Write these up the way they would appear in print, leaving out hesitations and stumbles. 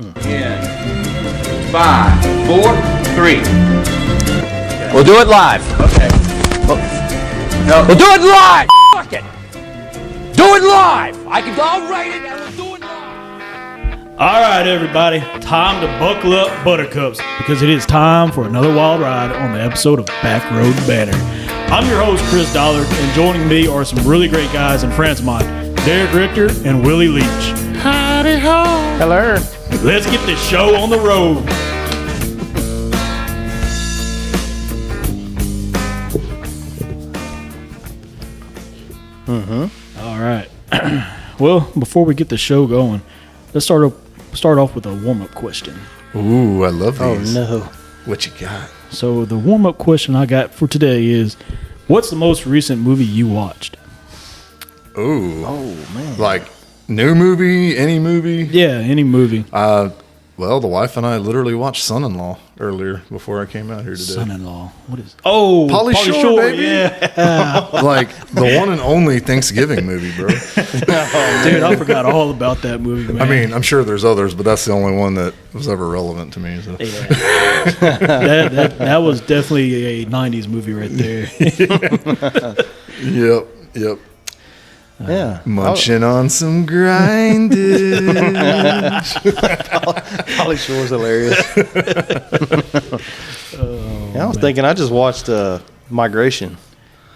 In 5, 4, 3. We'll do it live. Okay. No. We'll do it live. Fuck it. Do it live. I'll write it and we'll do it live. All right, everybody. Time to buckle up, buttercups, because it is time for another wild ride on the episode of Back Road Banter. I'm your host, Chris Dollard, and joining me are some really great guys and friends of mine, Derek Richter and Willie Leach. Howdy ho. Hello. Let's get this show on the road. All right. Well, before we get the show going, let's start off with a warm-up question. Ooh, I love these. Oh, no. What you got? So the warm-up question I got for today is, what's the most recent movie you watched? Ooh. Oh, man. Like, new movie, any movie? Yeah, any movie. Well, the wife and I literally watched Son-in-Law earlier before I came out here today. Son-in-Law. What is? Oh, Pauly Shore, baby. Yeah. Like, the one and only Thanksgiving movie, bro. Dude, I forgot all about that movie, man. I mean, I'm sure there's others, but that's the only one that was ever relevant to me. So. that was definitely a 90s movie right there. Yep. Yeah. Munching on some grindage. Pauly Shore's hilarious. I was thinking, I just watched Migration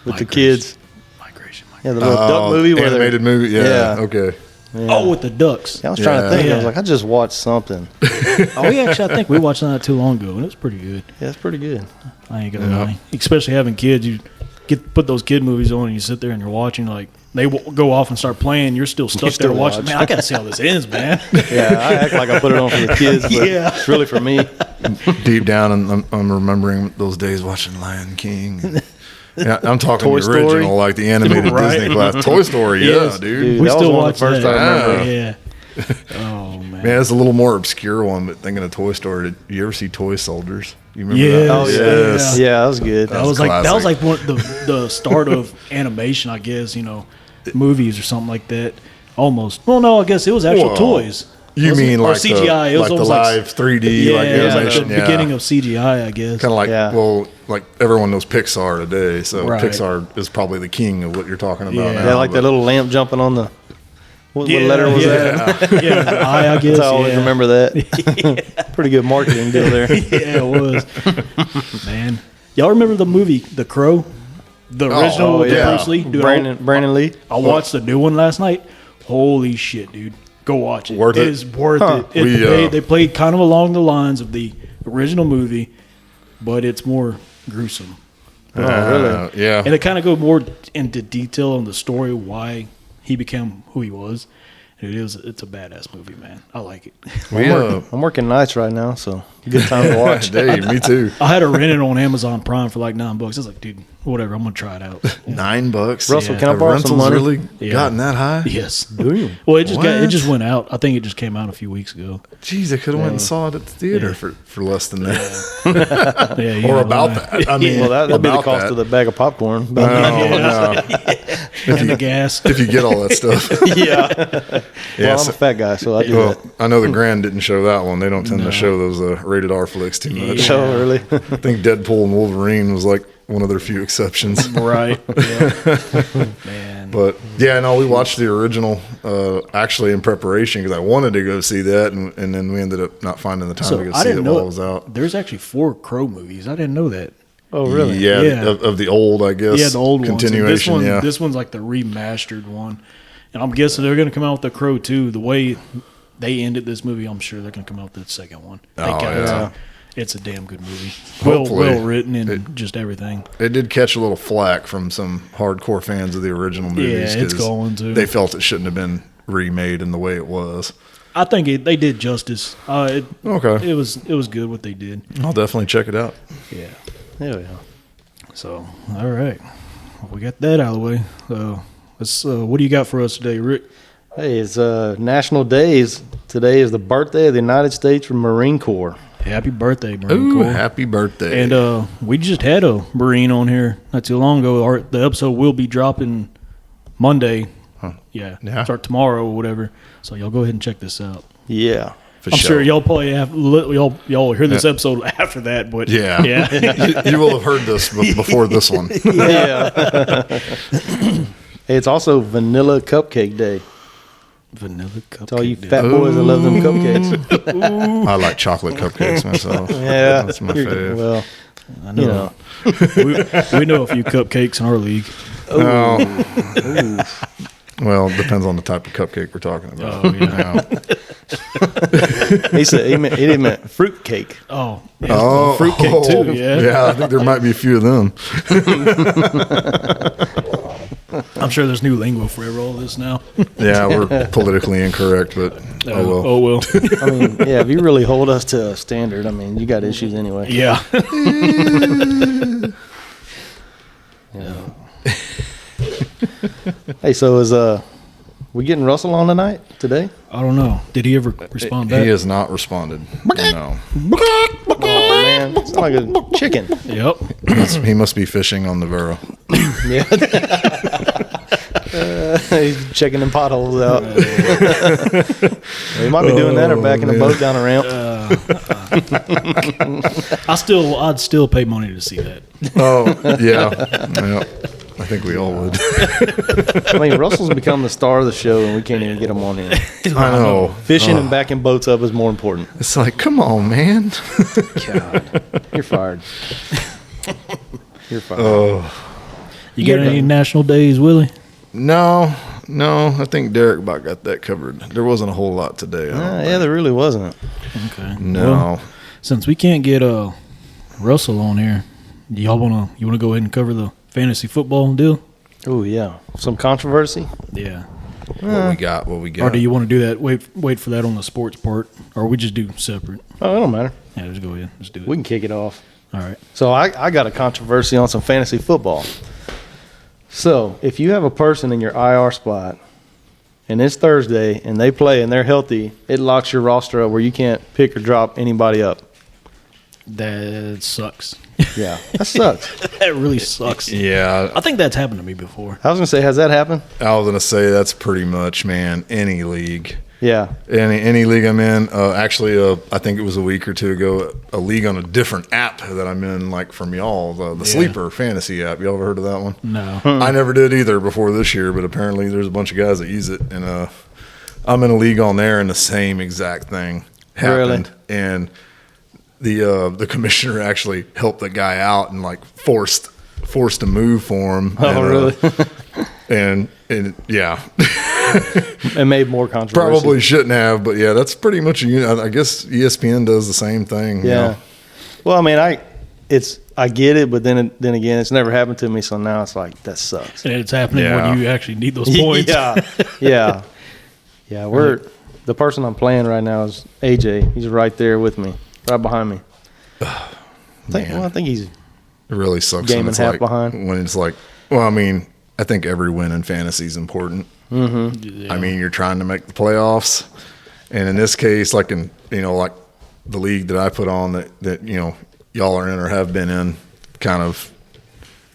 with the kids. Migration. Yeah, the little duck movie. Where Animated movie? Yeah. Okay. Yeah. Oh, with the ducks. I was trying to think. Yeah. I was like, I just watched something. I think we watched that not too long ago, and it was pretty good. Yeah, it's pretty good. I ain't gonna lie. Especially having kids, you put those kid movies on, and you sit there and you're watching, like, they go off and start playing. You're still stuck there watching. Man, I gotta see how this ends, man. Yeah, I act like I put it on for the kids, but it's really for me. Deep down, I'm remembering those days watching Lion King. Yeah, I'm talking Toy the original, Story? like the animated Right. Disney class. Toy Story, Yes. yeah, dude. We that still was one of watch the first that. I remember. Yeah. Oh man. Man, it's a little more obscure one, but thinking of Toy Story, did you ever see Toy Soldiers? You remember Yes. that? Oh, Yes. Yeah, that was good. That was like classic. one the start of animation, I guess. Movies or something like that. Almost. Well, no, I guess it was actual Well, toys. You Wasn't mean it? Or like CGI? The, It was like the almost like live 3D yeah, like it was animation? like the Yeah. beginning of CGI, I guess. Kind of like, Yeah. well, like everyone knows Pixar today, so Right. Pixar is probably the king of what you're talking about Yeah. now. Yeah, like that little lamp jumping on the. What letter was that? Yeah, the eye, I guess. That's how I always yeah. remember that. Pretty good marketing deal there. Yeah, it was. Man, y'all remember the movie The Crow? The original with yeah. Bruce Lee? Dude, Brandon Lee. I watched the new one last night. Holy shit, dude. Go watch it. Worth It it? is worth Huh. it. They played kind of along the lines of the original movie, but it's more gruesome. Oh, really? Yeah. And they kind of go more into detail on the story why he became who he was. It's a badass movie, man. I like it. I'm working nights right now, so good time to watch. Hey, me too. I had to rent it on Amazon Prime for like $9. I was like, dude, whatever. I'm gonna try it out. $9. Russell, Yeah. can I The borrow some rentals money? really Yeah. gotten that high? Yes. Damn. Well, it just What? went out. I think it just came out a few weeks ago. Jeez, I could have went and saw it at the theater for less than that. Yeah, you Or know, about like- that. I mean, Well, that'd be the about cost that. of the bag of popcorn. No, no. and the gas. If you get all that stuff. Yeah. Yeah, Well, I'm so- a fat guy, so I do well, that. I know the Grand didn't show that one. They don't tend to show those rated R flicks too much. Yeah. Oh, really? I think Deadpool and Wolverine was like one of their few exceptions. Right. Yeah. Man. But yeah, no, we watched the original actually in preparation because I wanted to go see that, and then we ended up not finding the time to go I see it didn't while know it was out. There's actually 4 Crow movies. I didn't know that. Oh, really? Yeah, Yeah. Of the old, I guess. Yeah, the old continuation. ones. Yeah, This one's like the remastered one. And I'm guessing they're going to come out with the Crow too. The way they ended this movie, I'm sure they're going to come out with the second one. Oh, Thank God. yeah. It's a damn good movie. Hopefully. Well written and just everything. it did catch a little flack from some hardcore fans of the original movies. Yeah, it's 'cause going to. They felt it shouldn't have been remade in the way it was. I think they did justice. Okay, It was good what they did. I'll definitely check it out. Yeah. Hell yeah. So, all right. Well, we got that out of the way. Let's. What do you got for us today, Rick? Hey, it's National Days. Today is the birthday of the United States Marine Corps. Happy birthday, Marine Ooh, Corps. happy birthday! And we just had a Marine on here not too long ago. The episode will be dropping Monday. Huh. Yeah. Yeah. Start tomorrow or whatever. So y'all go ahead and check this out. Yeah. I'm sure y'all probably have y'all will hear this episode after that, but Yeah. You will have heard this before this one. Yeah. Hey, it's also Vanilla Cupcake Day. Vanilla cupcake. To all you fat boys that love them cupcakes. I like chocolate cupcakes myself. Yeah. That's my fave. Well, I know. We know a few cupcakes in our league. Oh. Well, it depends on the type of cupcake we're talking about. Oh yeah. he said he didn't meant fruit cake. Oh, Oh, fruitcake too. Yeah. Yeah, I think there might be a few of them. I'm sure there's new lingo for all this now. Yeah, we're politically incorrect, but oh well. Oh well. I mean, yeah, if you really hold us to a standard, I mean, you got issues anyway. Yeah. Hey, so is we getting Russell on today? I don't know. Did he ever respond back? He has not responded. No. Oh man, it's like a chicken. Yep. He must be fishing on the Vero. Yeah. He's checking them potholes out. He might be doing that or backing a boat down a ramp. I'd still pay money to see that. Oh, yeah. I think we all would. I mean, Russell's become the star of the show, and we can't even get him on here. I know. Fishing and backing boats up is more important. It's like, come on, man. God, you're fired. You're fired. Oh. You got any national days, Willie? No. I think Derek about got that covered. There wasn't a whole lot today. Yeah, there really wasn't. Okay. No. Well, since we can't get Russell on here, you wanna go ahead and cover the fantasy football deal? Oh yeah, some controversy. Yeah. What we got? Or do you want to do that? Wait for that on the sports part, or we just do separate? Oh, it don't matter. Yeah, just go ahead. Just do it. We can kick it off. All right. So I got a controversy on some fantasy football. So if you have a person in your IR spot and it's Thursday and they play and they're healthy, it locks your roster up where you can't pick or drop anybody up. That sucks. Yeah, that sucks. That really sucks. Yeah. I think that's happened to me before. I was going to say, has that happened? I was going to say that's pretty much, man, any league. Yeah. Any league I'm in. Actually, I think it was a week or two ago, a league on a different app that I'm in, like from y'all, the Sleeper Fantasy app. Y'all ever heard of that one? No. I never did either before this year, but apparently there's a bunch of guys that use it. And I'm in a league on there, and the same exact thing happened. Really? And the commissioner actually helped the guy out and like forced a move for him. Oh, and, really? and yeah. It made more controversy. Probably shouldn't have, but yeah, that's pretty much I guess ESPN does the same thing. Yeah. You know? Well, I mean, I get it, but then again, it's never happened to me, so now it's like that sucks. And it's happening Yeah. when you actually need those points. Yeah. The person I'm playing right now is AJ. He's right there with me, right behind me. I think he's It really sucks Game when and it's half like behind. when it's like. Well, I mean, I think every win in fantasy is important. Mm-hmm. Yeah. I mean, you're trying to make the playoffs, and in this case, like like the league that I put on that y'all are in or have been in, kind of,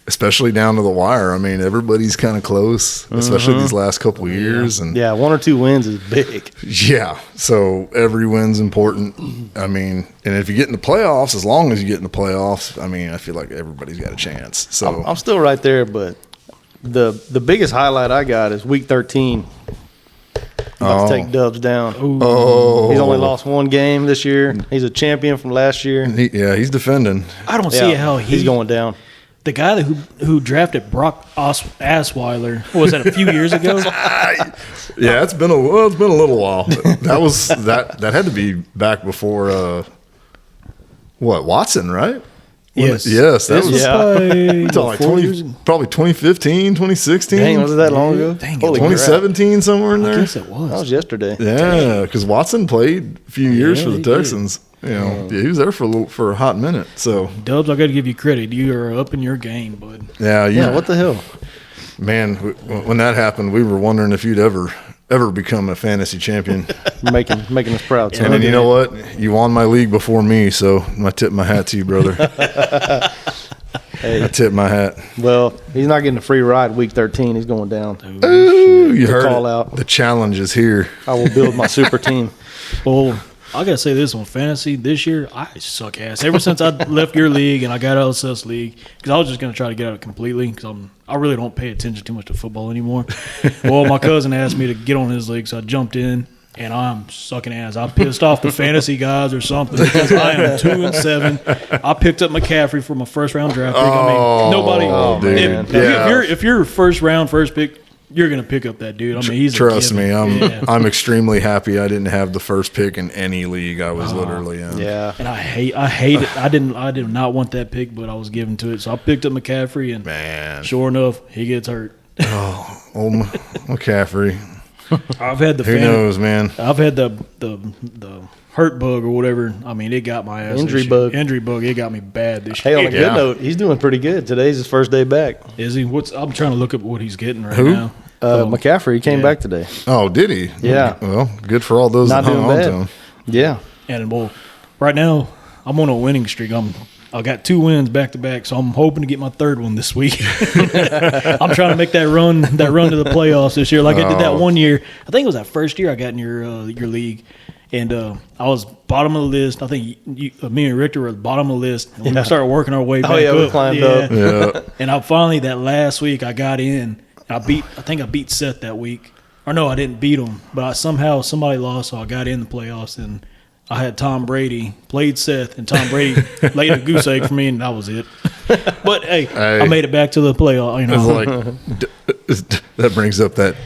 especially down to the wire. I mean, everybody's kind of close, especially these last couple of years, and yeah, 1 or 2 wins is big. yeah, so every win's important. I mean, and if you get in the playoffs, as long as you get in the playoffs, I mean, I feel like everybody's got a chance. So I'm still right there, but the biggest highlight I got is week 13. About to take Dubs down. oh, He's only lost 1 game this year. He's a champion from last year. he's defending. I don't see how he's going down. The guy who drafted Brock Osweiler, what was that, a few years ago? Yeah, it's been a little while. That was that had to be back before Watson, right? Yes. That was Probably 4 years ago. probably 2015, 2016. Dang, was it that long ago? Dang it. Holy crap. 2017 somewhere in I there. guess it was. That was yesterday. Yeah, because Watson played a few years for the he did. Texans. Yeah, he was there for a hot minute. So Dubs, I got to give you credit. You are up in your game, bud. Yeah, what the hell? man, when that happened, we were wondering if you'd ever become a fantasy champion. making us proud. And then you know what? You won my league before me, so I tip my hat to you, brother. Hey, I tip my hat. well, he's not getting a free ride week 13. He's going down. Ooh, you The heard call it. out. The challenge is here. I will build my super team. Well, I gotta say this on fantasy this year, I suck ass. Ever since I left your league and I got out of Seth's league, because I was just gonna try to get out of it completely because I really don't pay attention too much to football anymore. Well, my cousin asked me to get on his league, so I jumped in. And I'm sucking ass. I pissed off the fantasy guys or something because I am 2-7. I picked up McCaffrey for my first round draft pick. I mean, nobody. If you're first round, first pick, you're gonna pick up that dude. I mean, he's trust a me. I'm extremely happy I didn't have the first pick in any league I was literally in. Yeah, and I hate it. I did not want that pick, but I was given to it, so I picked up McCaffrey, and sure enough, he gets hurt. Old McCaffrey. I've had the who knows, man. I've had the hurt bug or whatever. I mean, it got my ass. Injury bug. It got me bad this Hey, year. on a good note, he's doing pretty good. Today's his first day back. Is he? I'm trying to look up what he's getting right now. McCaffrey, he came back today. Oh, did he? Yeah. Well, good for all those Not that hung doing on bad. to him. Yeah. And well, right now I'm on a winning streak. I got 2 wins back to back, so I'm hoping to get my 3rd one this week. I'm trying to make that run to the playoffs this year, like I did that one year. I think it was that first year I got in your league, and I was bottom of the list. I think me and Richter were at the bottom of the list. And we started working our way back up. We climbed up. Yeah. And I finally, that last week, I got in. I think I beat Seth that week. Or no, I didn't beat him, but somehow somebody lost, so I got in the playoffs, and I had Tom Brady, played Seth, and Tom Brady laid a goose egg for me, and that was it. But, hey, I made it back to the playoff. You know. It's like that brings up that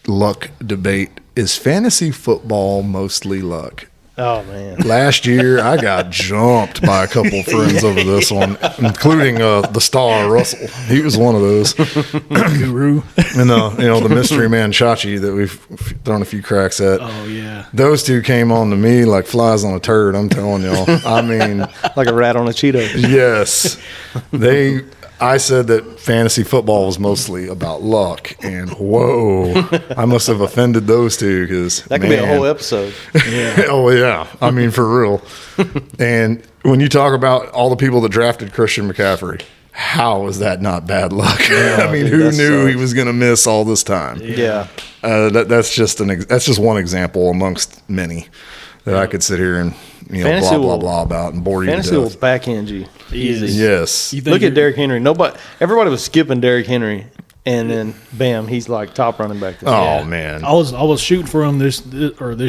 luck debate. Is fantasy football mostly luck? Oh, man. Last year, I got jumped by a couple friends over this one, including the star Russell. He was one of those. Guru. And the mystery man Chachi that we've thrown a few cracks at. Oh, yeah. Those two came on to me like flies on a turd, I'm telling y'all. I mean, Like a rat on a Cheeto. yes. I said that fantasy football was mostly about luck, and whoa, I must have offended those two because That could be a whole episode. Oh yeah, I mean for real. And when you talk about all the people that drafted Christian McCaffrey, how is that not bad luck? I mean, who knew he was going to miss all this time? Yeah. That's just one example amongst many that I could sit here and Fantasy blah blah about and bore you to Fantasy will death. backhand you. Easy. Yes. Look at Derrick Henry. Everybody was skipping Derrick Henry, and then bam, he's like top running back. Oh man. I was shooting for him this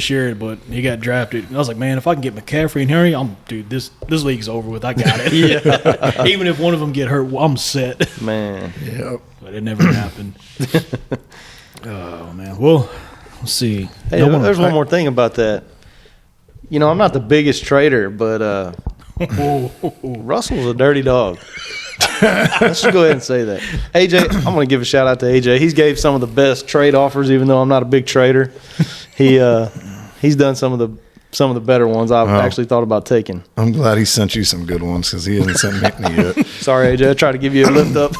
year, but he got drafted. I was like, man, if I can get McCaffrey and Henry, this league's over with. I got it. Yeah. Even if one of them get hurt, I'm set. Man. Yep. But it never happened. Oh man. Well, let's see. Hey, there's one more thing about that. I'm not the biggest trader, but Russell's a dirty dog. Let's just go ahead and say that. AJ, I'm going to give a shout out to AJ. He's gave some of the best trade offers, even though I'm not a big trader. He's done some of the better ones I've actually thought about taking. I'm glad he sent you some good ones because he hasn't sent me any yet. Sorry, AJ. I tried to give you a lift up.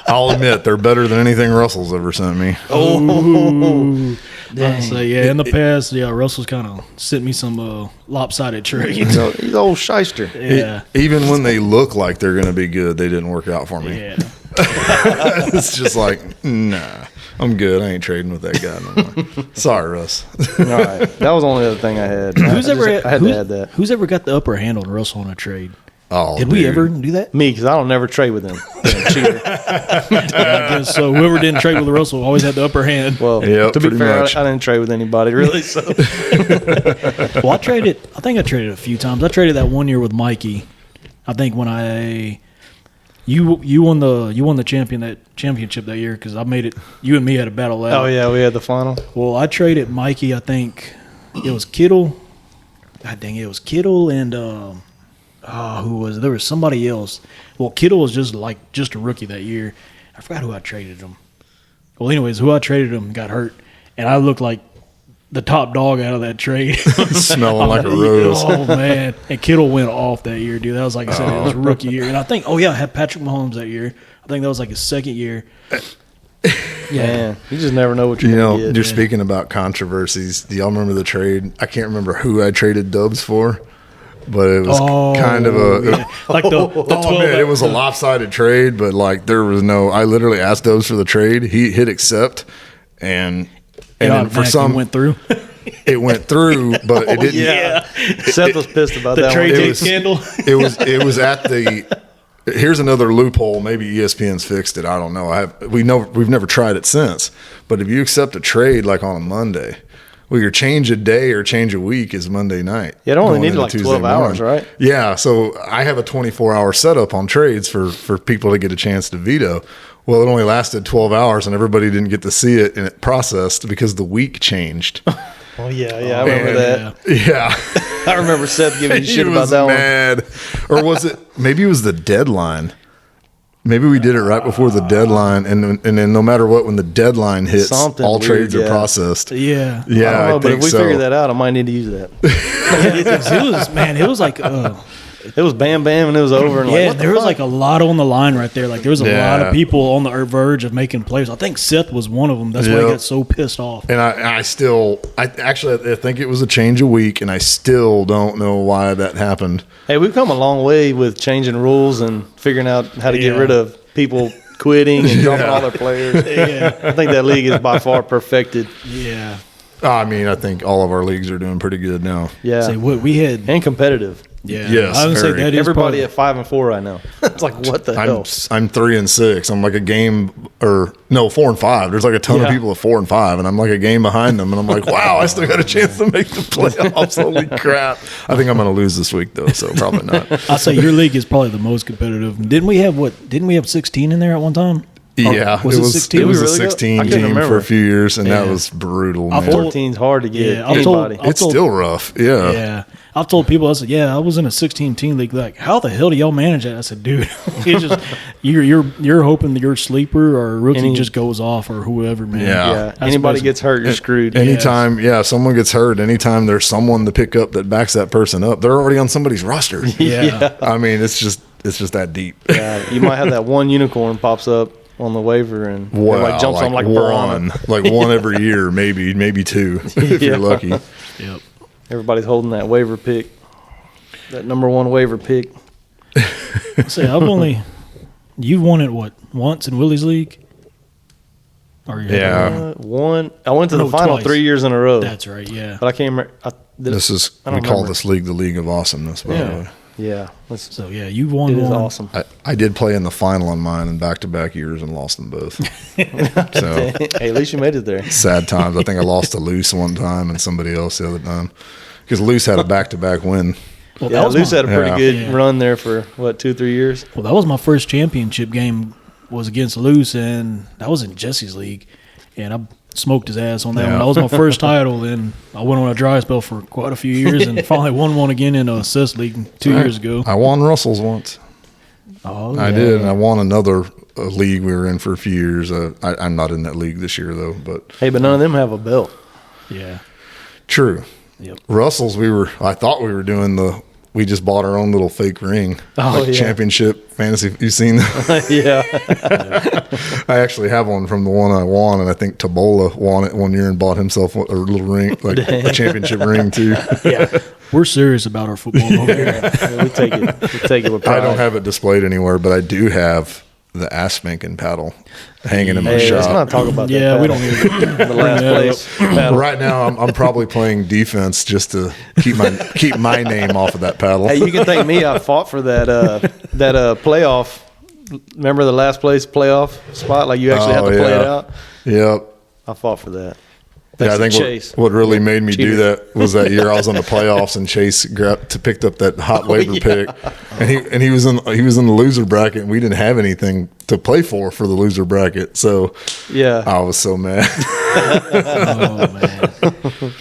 I'll admit they're better than anything Russell's ever sent me. Oh, So in the past, Russell's kind of sent me some lopsided trades. he's an old shyster. Yeah. Even when they look like they're going to be good, they didn't work out for me. Yeah. It's just like, nah, I'm good. I ain't trading with that guy no more. Sorry, Russ. All right. That was the only other thing I had. I had to add that. Who's ever got the upper hand on Russell on a trade? Oh, Did we ever do that? Me, because I don't never trade with him. Cheater. I guess so. Whoever didn't trade with Russell always had the upper hand. Well, Yep, to be pretty fair, much. I didn't trade with anybody really. So Well, I think I traded a few times. I traded that one year with Mikey. I think when you won the championship that year because I made it. You and me had a battle out. oh yeah, we had the final. Well, I traded Mikey. I think it was Kittle. God dang it, it was Kittle and who was there was somebody else. Well, Kittle was just a rookie that year. I forgot who I traded him. Well, anyways, who I traded him got hurt, and I looked like the top dog out of that trade. Smelling like a rose. Oh man! And Kittle went off that year, dude. That was like I said, it was rookie year. And I think, I had Patrick Mahomes that year. I think that was like his second year. Man, you just never know what you're going to get. You're speaking about controversies. Do y'all remember the trade? I can't remember who I traded Dubs for, but it was kind of a like the 12. man, it was a lopsided trade, but like there was no. I literally asked Dubs for the trade. He hit accept, and And then for some went through. it went through, but it didn't. Yeah. Seth was pissed about The that trade one. date was- scandal. It was at the. Here's another loophole. Maybe ESPN's fixed it. I don't know. We've never tried it since. But if you accept a trade like on a Monday, well, your change a day or change a week is Monday night. Yeah, it only going needed into like Tuesday 12 hours, morning. right? Yeah. So I have a 24-hour setup on trades for people to get a chance to veto. Well, it only lasted 12 hours, and everybody didn't get to see it and it processed because the week changed. Oh, yeah, I remember that. Yeah. I remember Seth giving you He shit about was that one. mad. Or was it? Maybe it was the deadline. Maybe we did it right before the deadline, and then no matter what, when the deadline hits, Something all weird, trades are yeah. processed. Yeah. Yeah, I don't know, but think if we so. figure that out, I might need to use that. It was like, It was bam, bam, and it was over. And yeah, what the there was fuck? like a lot on the line right there. Like there was a lot Yeah. of people on the verge of making plays. I think Seth was one of them. That's why he Yep. got so pissed off. And I think it was a change a week, and I still don't know why that happened. Hey, we've come a long way with changing rules and figuring out how to get Yeah. rid of people quitting and dropping Yeah. all their players. Yeah. I think that league is by far perfected. Yeah. I mean, I think all of our leagues are doing pretty good now. Yeah. Say what we had. And competitive. Yeah. Yes, I would say very. that is Everybody probably, at 5-4 right now. It's like, what the hell? I'm 3-6. I'm like a game, or no, 4-5. There's like a ton of Yeah. people at 4-5, and I'm like a game behind them. And I'm like, wow, I still got a chance to make the playoffs. Holy crap! I think I'm going to lose this week though, so probably not. I'd say your league is probably the most competitive. Didn't we have 16 in there at one time? Yeah, Was it was 16? It was Did a we really go? 16 I couldn't team remember. for a few years, and that Yeah. was brutal, I've man. told- 14's hard to get Yeah, I've told- anybody. It's still rough. Yeah. Yeah. I've told people, I said, yeah, I was in a 16-team league. Like, how the hell do y'all manage that? I said, dude, it's just you're hoping that your sleeper or rookie Any- just goes off or whoever, man. Yeah. Yeah. Anybody basically- gets hurt, you're screwed. Anytime, if someone gets hurt, anytime there's someone to pick up that backs that person up, they're already on somebody's roster. Yeah. I mean, it's just that deep. Yeah, you might have that one unicorn pops up on the waiver and Wow, everybody jumps on like a piranha. like one every year, maybe two if Yeah. you're lucky. Yep. Everybody's holding that waiver pick, that number one waiver pick. Say, you've won it once in Willie's league? Or Yeah. One, I went to the No, final twice. 3 years in a row, That's right, yeah. but I can't remember. This is I we don't call remember. this league the League of Awesomeness. By the Yeah. way, Yeah, So, yeah, you've won it is one. awesome. I did play in the final on mine in back-to-back years and lost them both. So Hey, at least you made it there. sad times. I think I lost to Luce one time and somebody else the other time because Luce had a back-to-back win. Well, Yeah, that was Luce my- had a pretty Yeah. good Yeah. run there for what 2-3 years. Well, that was my first championship game was against Luce, and that was in Jesse's league, and I smoked his ass on that Yeah. one. That was my first title, and I went on a dry spell for quite a few years, and finally won one again in a assist league 2 years ago. I won Russell's once. Oh, I did, and I won another league we were in for a few years. I'm not in that league this year though, but Hey, but none of them have a belt. Yeah. true. Yep. Russell's, I thought we were doing we just bought our own little fake ring, Oh, yeah. championship fantasy. You seen that? Yeah, I actually have one from the one I won, and I think Tabola won it one year and bought himself a little ring, like a championship ring too. Yeah. We're serious about our football over here. Yeah, we take it. We take it with pride. I don't have it displayed anywhere, but I do have the ass spanking paddle hanging in my Hey, let's shop. not talk about that. Yeah, we battle. don't need to the last place. battle. Right now, I'm probably playing defense just to keep my name off of that paddle. Hey, you can thank me. I fought for that playoff. Remember the last place playoff spot? Like you actually had to play it out. Yep. I fought for that. Yeah, I Thanks to think Chase. what really made me do Cheater. that was that year I was on the playoffs and Chase picked up that hot waiver yeah. pick, and he was in the loser bracket, and we didn't have anything to play for the loser bracket, so Yeah, I was so mad. Oh, man.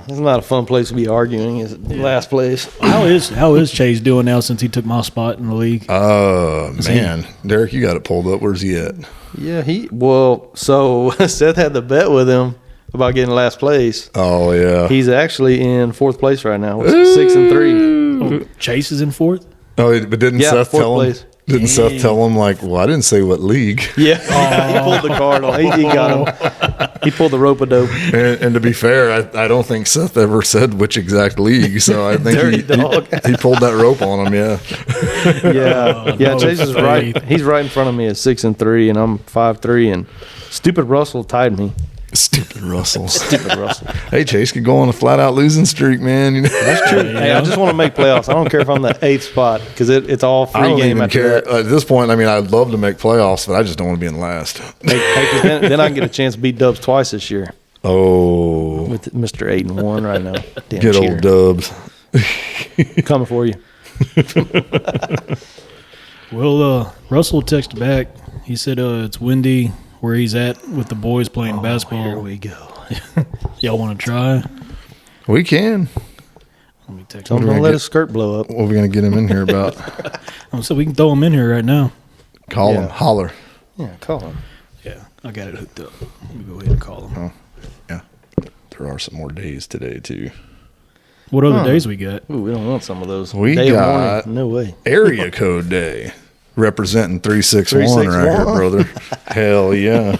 it's not a fun place to be arguing. Is it? Last place. How is Chase doing now since he took my spot in the league? Man, Derek, you got it pulled up. Where's he at? Yeah, so Seth had the bet with him about getting last place. Oh yeah. He's actually in fourth place right now with 6-3. Oh, Chase is in fourth? Oh, but didn't Yeah, Seth fourth tell him? place. Didn't Seth tell him like, well, I didn't say what league. Yeah, he pulled the card on. He got him. He pulled the rope a dope. And to be fair, I don't think Seth ever said which exact league, so I think Dirty dog. he pulled that rope on him. Yeah. Yeah, no Chase is faith. right. He's right in front of me at 6-3, and I'm 5-3. And stupid Russell tied me. Stupid Russell. Stupid Russell. Hey, Chase could go on a flat-out losing streak, man. You know? That's true. Hey, I just want to make playoffs. I don't care if I'm the 8th spot because it's all free I don't game even after care. that. At this point, I mean, I'd love to make playoffs, but I just don't want to be in last. Hey, 'cause then I can get a chance to beat Dubs twice this year Oh, with Mr. 8-1 right now. Damn good cheater. old Dubs. Coming for you. Well, Russell texted back. He said it's windy where he's at with the boys playing basketball. Here we go. Y'all want to try? We can. Let me text Don't him. let his skirt blow up. What are we going to get him in here about? So we can throw him in here right now. Call Yeah. him. Holler. Yeah, call him. Yeah, I got it hooked up. Let me go ahead and call him. Yeah. There are some more days today, too. What other days we got? Ooh, we don't want some of those. We Day of got- mourning. No way. Area Code Day. Representing 361 right here, 361. brother. Hell yeah.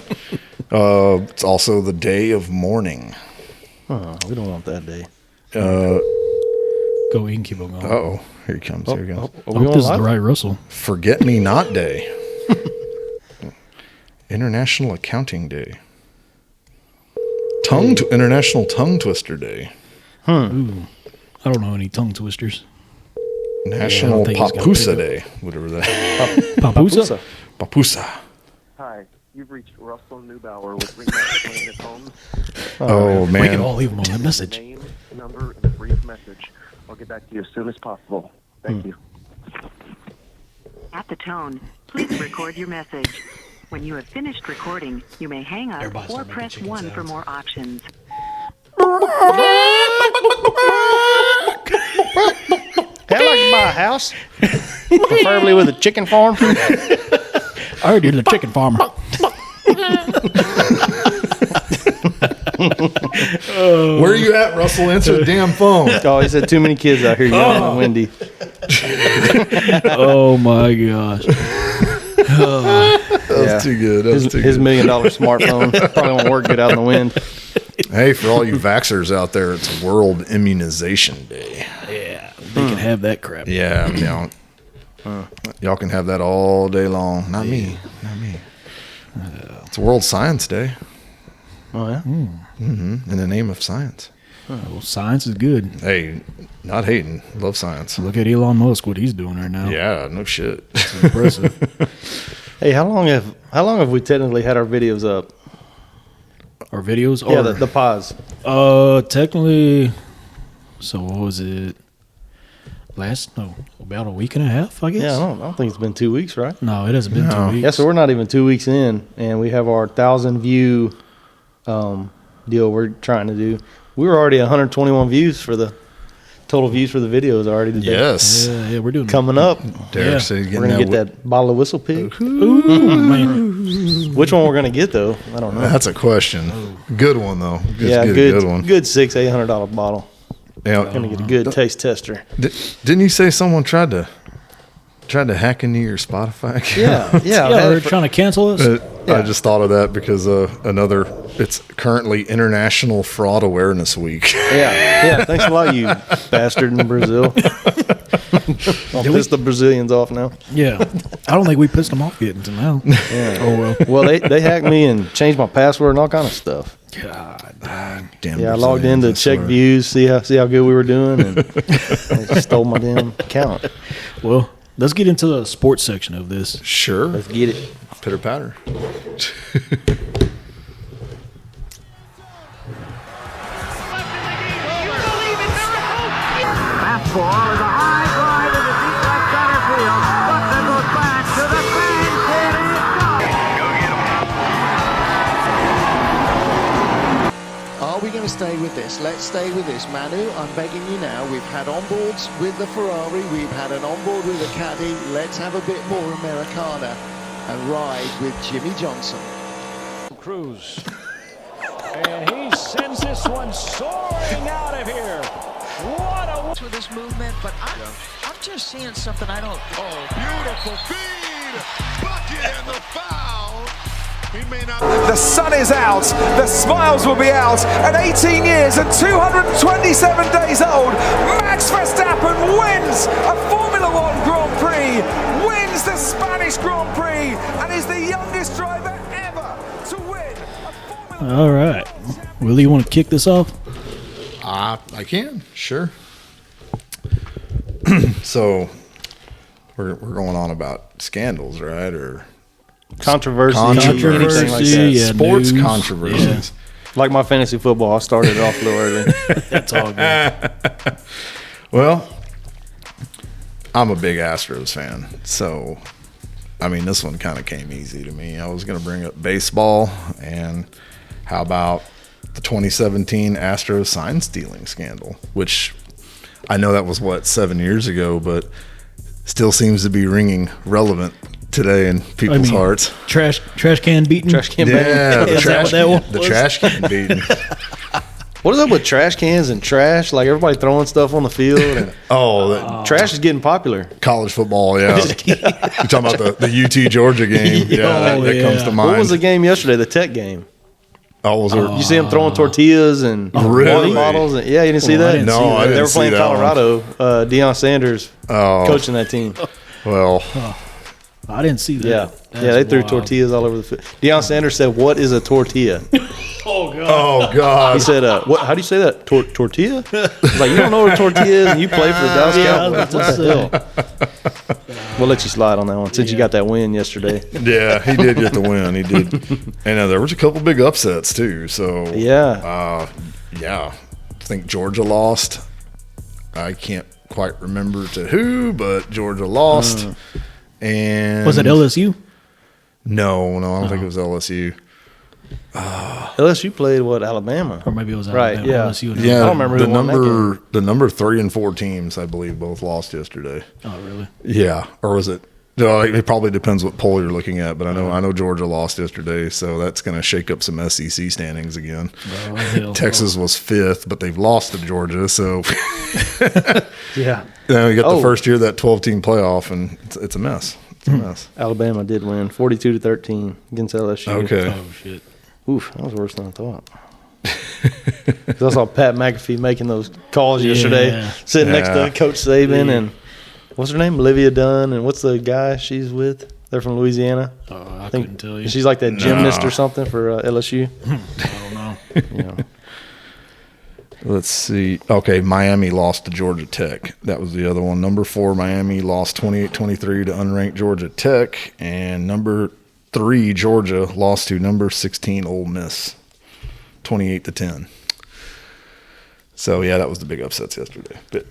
It's also the day of mourning. Oh, we don't want that day. Go, we can keep on going. Uh-oh. Here he comes. Here he Are comes. I we hope on this is live? the right Russell. Forget Me Not Day. International Accounting Day. International Tongue Twister Day. Ooh, I don't know any tongue twisters. National think he's got Papusa big- Day. Whatever that. Papusa? Papusa. Hi, you've reached Russell Neubauer with Ringmaster Planet Homes. Oh, man. We can all leave him on that message. Name, number, and a brief message. I'll get back to you as soon as possible. Thank you. At the tone, please record your message. When you have finished recording, you may hang up Everybody or start making press chicken 1 for sounds. more options. I'd like to buy a house, preferably with a chicken farm. I heard you're the chicken farmer. Where are you at, Russell? Answer the damn phone. Oh, he said too many kids out here yelling and windy. Oh my gosh. That was too good. That was too His $1 good. million smartphone probably won't work good out in the wind. Hey, for all you vaxxers out there, it's World Immunization Day. Yeah, they can have that crap. Yeah, y'all can have that all day long. Not me. Not me. It's World Science Day. Oh yeah. In the name of science. Well, science is good. Hey, not hating. Love science. Look at Elon Musk, what he's doing right now. Yeah, no shit. It's impressive. Hey, how long have we technically had our videos up? Our videos Yeah, are the pause. technically. So what was it? About a week and a half, I guess. Yeah, I don't think it's been 2 weeks, right? No, it hasn't been No. 2 weeks. Yeah, so we're not even 2 weeks in, and we have our 1,000 view deal we're trying to do. We were already 121 views for the total views for the videos already today. Yes. Yeah, we're doing Coming up, Derek Yeah. said we're gonna get that bottle of Whistle Pig. Ooh, man. Which one we're gonna get though? I don't know. That's a question. Good one though. Just Yeah, get good, a good one. good $600-800 bottle. Yeah. Gonna get a good taste tester. Didn't you say someone tried to hack into your Spotify account? Yeah, Yeah, I've had they're it for- trying to cancel us. I just thought of that because it's currently International Fraud Awareness Week. yeah. Thanks a lot, you bastard in Brazil. I'll piss the Brazilians off now. Yeah, I don't think we pissed them off yet until now. Yeah. Oh well. Well, they hacked me and changed my password and all kind of stuff. God dang. Damn Yeah, I logged in to Brazilians, I check swear. views, see how good we were doing, and they just stole my damn account. Well, let's get into the sports section of this. Sure. Let's get it. Pitter patter. Fastball is a high drive in the deep left center field. Buckner goes back to the fence. It is gone. Are we going to stay with this? Let's stay with this. Manu, I'm begging you now. We've had onboards with the Ferrari. We've had an onboard with a Caddy. Let's have a bit more Americana and ride with Jimmy Johnson. Cruz. And he sends this one soaring out of here. What a with this movement, but I'm just seeing something I don't. Oh, beautiful feed! Bucket and the foul! He may not. The sun is out, the smiles will be out. At 18 years and 227 days old, Max Verstappen wins a Formula One Grand Prix, wins the Spanish Grand Prix, and is the youngest driver ever to win a Formula All right. Willie, you want to kick this off? I can, sure. So we're going on about scandals, right? Or Controversy, Controversy, anything like that. yeah, sports news. controversies. Like my fantasy football, I started it off a little early. That's all good. Well, I'm a big Astros fan, so I mean this one kind of came easy to me. I was going to bring up baseball, and how about the 2017 Astros sign stealing scandal, which I know that was 7 years ago, but still seems to be ringing relevant today in people's hearts. Trash can beating. Trash can Yeah, beating. the trash can, was? the trash can beating. What is up with trash cans and trash? Like everybody throwing stuff on the field. And trash is getting popular. College football, yeah. You're talking about the UT Georgia game. Yeah, that comes to mind. What was the game yesterday? The Tech game. Oh, was there? You see them throwing tortillas and water bottles. And, yeah, you didn't see that? No, I didn't. They were playing see that Colorado. Deion Sanders coaching that team. Well, I didn't see that. Yeah, That's they threw wild. tortillas all over the field. Deion Sanders said, "What is a tortilla?" Oh god. oh God. He said, "What? How do you say that? Tortilla?" He's like, "You don't know what a tortilla is, and you play for the Dallas Cowboys. What the hell?" We'll let you slide on that one since you got that win yesterday. Yeah, he did get the win. He did, and there was a couple big upsets too. So Yeah. I think Georgia lost. I can't quite remember to who, but Georgia lost. And Was it LSU? No, I don't think it was LSU. LSU played Alabama, Or maybe it was right? Alabama. Yeah, LSU and Yeah, I don't remember the who won that number. The number 3 and 4 teams, I believe, both lost yesterday. Oh, really? Yeah, or was it? No, it probably depends what poll you're looking at, but I know Georgia lost yesterday, so that's going to shake up some SEC standings again. Oh, hell. Texas was 5th, but they've lost to Georgia, so Yeah. you got the first year of that 12-team playoff, and it's a mess. It's a mess. Alabama did win 42-13 against LSU. Okay. Oh shit. Oof, that was worse than I thought. 'Cause I saw Pat McAfee making those calls yesterday, sitting next to Coach Saban and what's her name, Olivia Dunn, and what's the guy she's with? They're from Louisiana. Oh, I couldn't tell you. She's like that gymnast or something for LSU. I don't know. Yeah. Let's see. Okay, Miami lost to Georgia Tech. That was the other one. Number 4, Miami lost 28-23 to unranked Georgia Tech, and number 3, Georgia lost to number 16, Ole Miss, 28-10. So yeah, that was the big upsets yesterday. But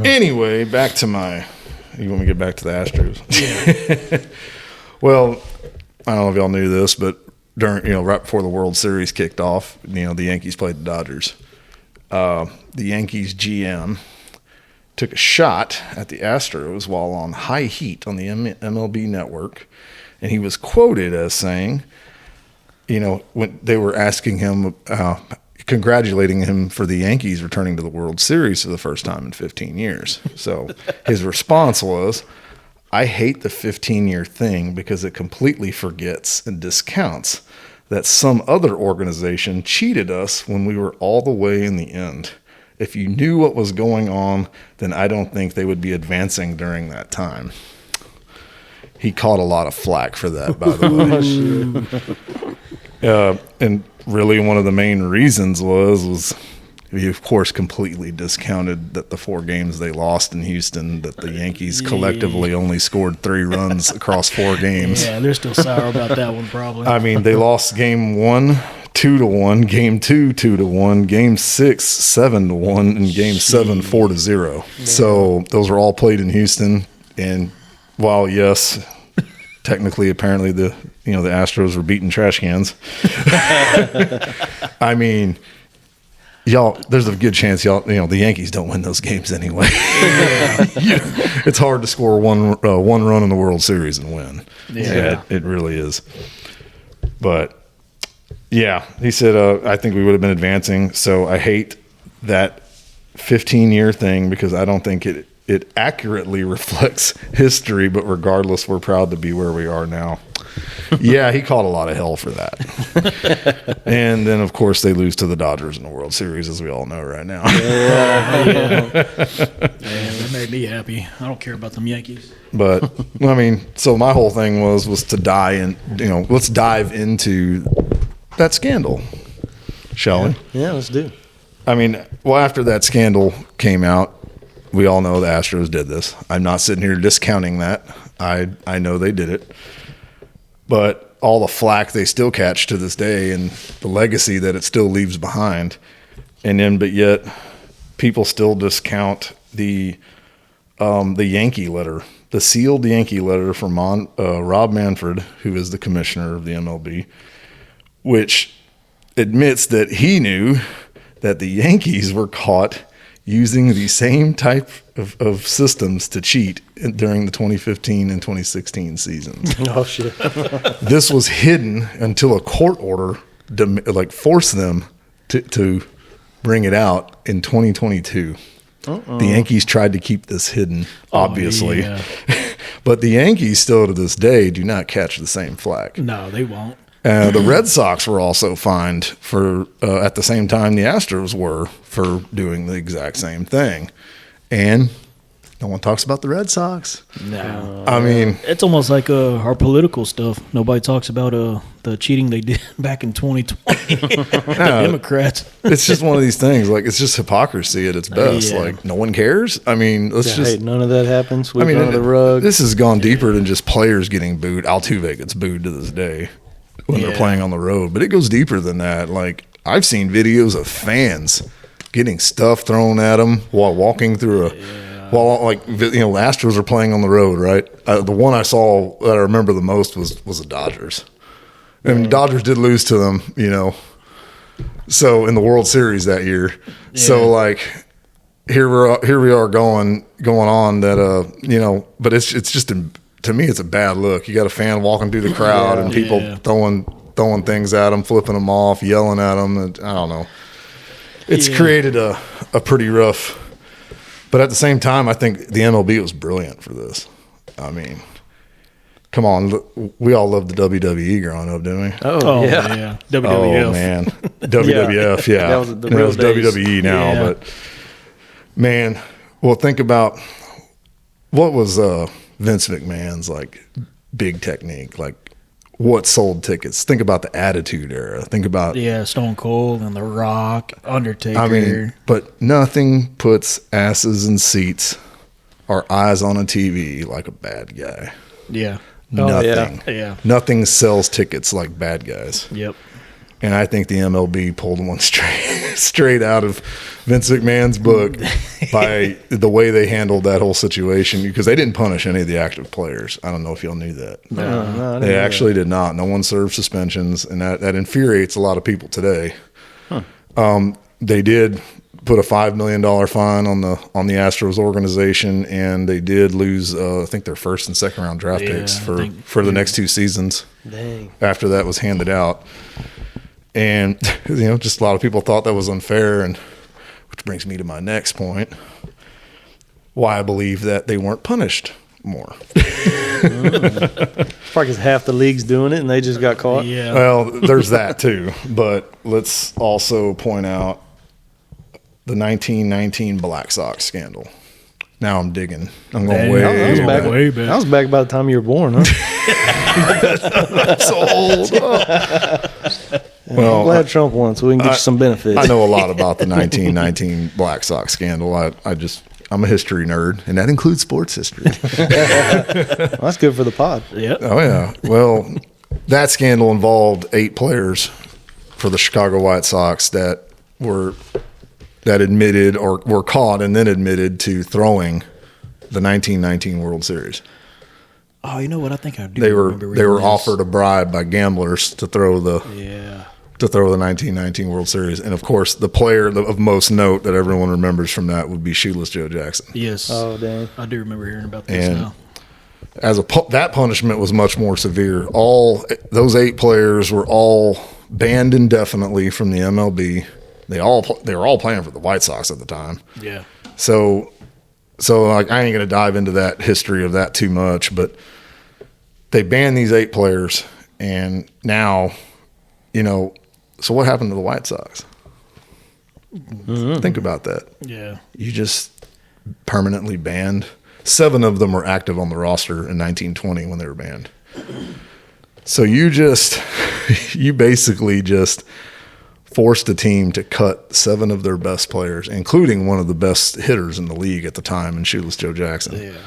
anyway, back to you want me to get back to the Astros? Yeah. Well, I don't know if y'all knew this, but during right before the World Series kicked off, the Yankees played the Dodgers. The Yankees GM took a shot at the Astros while on high heat on the MLB network, and he was quoted as saying, when they were asking him, congratulating him for the Yankees returning to the World Series for the first time in 15 years. So his response was, "I hate the 15-year thing because it completely forgets and discounts that some other organization cheated us when we were all the way in the end. If you knew what was going on, then I don't think they would be advancing during that time." He caught a lot of flack for that, by the way. And really one of the main reasons was he, of course, completely discounted that the 4 games they lost in Houston, that the Yankees collectively only scored 3 runs across 4 games. Yeah, they're still sour about that one, probably. I mean, they lost game 1 2-1, game 2 2-1, game 6 7-1, and game 7 4-0. So those were all played in Houston. And while yes, technically, apparently the Astros were beating trash cans. I mean, y'all, there's a good chance the Yankees don't win those games anyway. It's hard to score one run in the World Series and win. Yeah, it really is. But yeah, he said, I think we would have been advancing. So I hate that 15-year thing because I don't think it accurately reflects history, but regardless, we're proud to be where we are now. Yeah, he caught a lot of hell for that. And then, of course, they lose to the Dodgers in the World Series, as we all know right now. Yeah, that made me happy. I don't care about them Yankees. But, I mean, so my whole thing was to let's dive into that scandal, shall we? Yeah, let's do. I mean, well, after that scandal came out, we all know the Astros did this. I'm not sitting here discounting that. I know they did it. But all the flack they still catch to this day and the legacy that it still leaves behind. But yet people still discount the Yankee letter, the sealed Yankee letter from Rob Manfred, who is the commissioner of the MLB, which admits that he knew that the Yankees were caught using the same type of systems to cheat during the 2015 and 2016 seasons. Oh, shit. This was hidden until a court order forced them to bring it out in 2022. The Yankees tried to keep this hidden, obviously. Yeah. But the Yankees still to this day do not catch the same flack. No, they won't. The Red Sox were also fined for at the same time the Astros were for doing the exact same thing. And no one talks about the Red Sox. No. I mean, it's almost like our political stuff. Nobody talks about the cheating they did back in 2020. The Democrats. It's just one of these things. Like, it's just hypocrisy at its best. Yeah. Like, no one cares. I mean, Hey, none of that happens. We've under the rug. This has gone deeper than just players getting booed. Altuve gets booed to this day when they're playing on the road, but it goes deeper than that. Like, I've seen videos of fans getting stuff thrown at them while walking through while, like, the Astros are playing on the road, right? The one I saw that I remember the most was the Dodgers. I mean, Dodgers did lose to them, so in the World Series that year. Yeah. So, like, here we are going on that, but it's just to me, it's a bad look. You got a fan walking through the crowd and people throwing things at them, flipping them off, yelling at them. And I don't know. It's created a pretty rough. But at the same time, I think the MLB was brilliant for this. I mean, come on. We all loved the WWE growing up, didn't we? Oh yeah. WWF. Oh, man. WWF, yeah. That was the real it's days. WWE now. Yeah. But, man, well, think about what was Vince McMahon's, like, big technique, like, what sold tickets. Think about the Attitude Era. Think about Stone Cold and The Rock, Undertaker. I mean, but nothing puts asses in seats or eyes on a TV like a bad guy. Yeah. Nothing. Yeah. Nothing sells tickets like bad guys. Yep. And I think the MLB pulled one straight out of Vince McMahon's book by the way they handled that whole situation, because they didn't punish any of the active players. I don't know if y'all knew that. No, They actually did not. No one served suspensions, and that infuriates a lot of people today. Huh. They did put a $5 million fine on the Astros organization, and they did lose, I think, their first and second round draft picks for the next 2 seasons. Dang. After that was handed out. And, just a lot of people thought that was unfair, and which brings me to my next point, why I believe that they weren't punished more. Probably because half the league's doing it and they just got caught. Yeah. Well, there's that too. But let's also point out the 1919 Black Sox scandal. Now I'm digging. I'm going way back. Way back. That was back by the time you were born, huh? I'm so old. Well, I'm glad Trump won, so we can get you some benefits. I know a lot about the 1919 Black Sox scandal. I'm a history nerd, and that includes sports history. Well, that's good for the pod. Yep. Oh, yeah. Well, that scandal involved 8 players for the Chicago White Sox that admitted or were caught and then admitted to throwing the 1919 World Series. Oh, you know what? I think I do. They were remember offered a bribe by gamblers to throw the 1919 World Series, and of course, the player of most note that everyone remembers from that would be Shoeless Joe Jackson. Yes. Oh, dang. I do remember hearing about this And now. that punishment was much more severe. All those 8 players were all banned indefinitely from the MLB. They were all playing for the White Sox at the time. Yeah. So like, I ain't gonna dive into that history of that too much, but they banned these 8 players, and now, so what happened to the White Sox? Mm-hmm. Think about that. Yeah. You just permanently banned. 7 of them were active on the roster in 1920 when they were banned. So you just you basically just forced a team to cut 7 of their best players, including one of the best hitters in the league at the time, and Shoeless Joe Jackson. Yeah.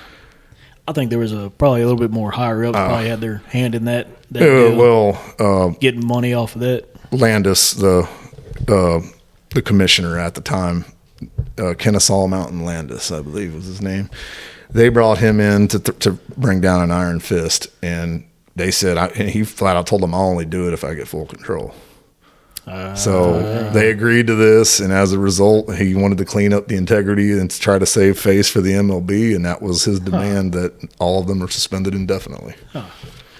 I think there was probably a little bit more higher ups probably had their hand in that deal, getting money off of that. Landis, the commissioner at the time, Kennesaw Mountain Landis, I believe was his name. They brought him in to bring down an iron fist, and they said, and he flat out told them, I'll only do it if I get full control. So they agreed to this, and as a result, he wanted to clean up the integrity and to try to save face for the MLB, and that was his demand that all of them are suspended indefinitely.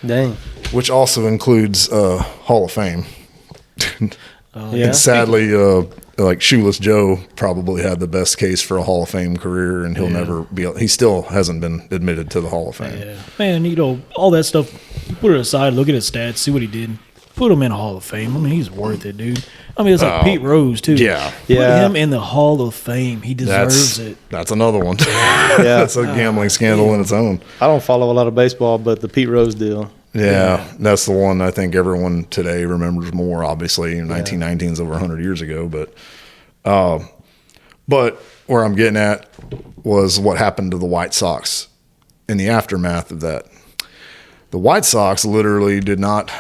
Dang. Which also includes Hall of Fame. Yeah. And sadly, like Shoeless Joe probably had the best case for a Hall of Fame career, and he'll never be. He still hasn't been admitted to the Hall of Fame. Yeah. Man, you know, all that stuff, put it aside, look at his stats, see what he did. Put him in the Hall of Fame. I mean, he's worth it, dude. I mean, it's like Pete Rose, too. Yeah. Put him in the Hall of Fame. He deserves it. That's another one. That's a gambling scandal in its own. I don't follow a lot of baseball, but the Pete Rose deal. Yeah, that's the one I think everyone today remembers more, obviously. 1919 is over 100 years ago. But where I'm getting at was what happened to the White Sox in the aftermath of that. The White Sox literally did not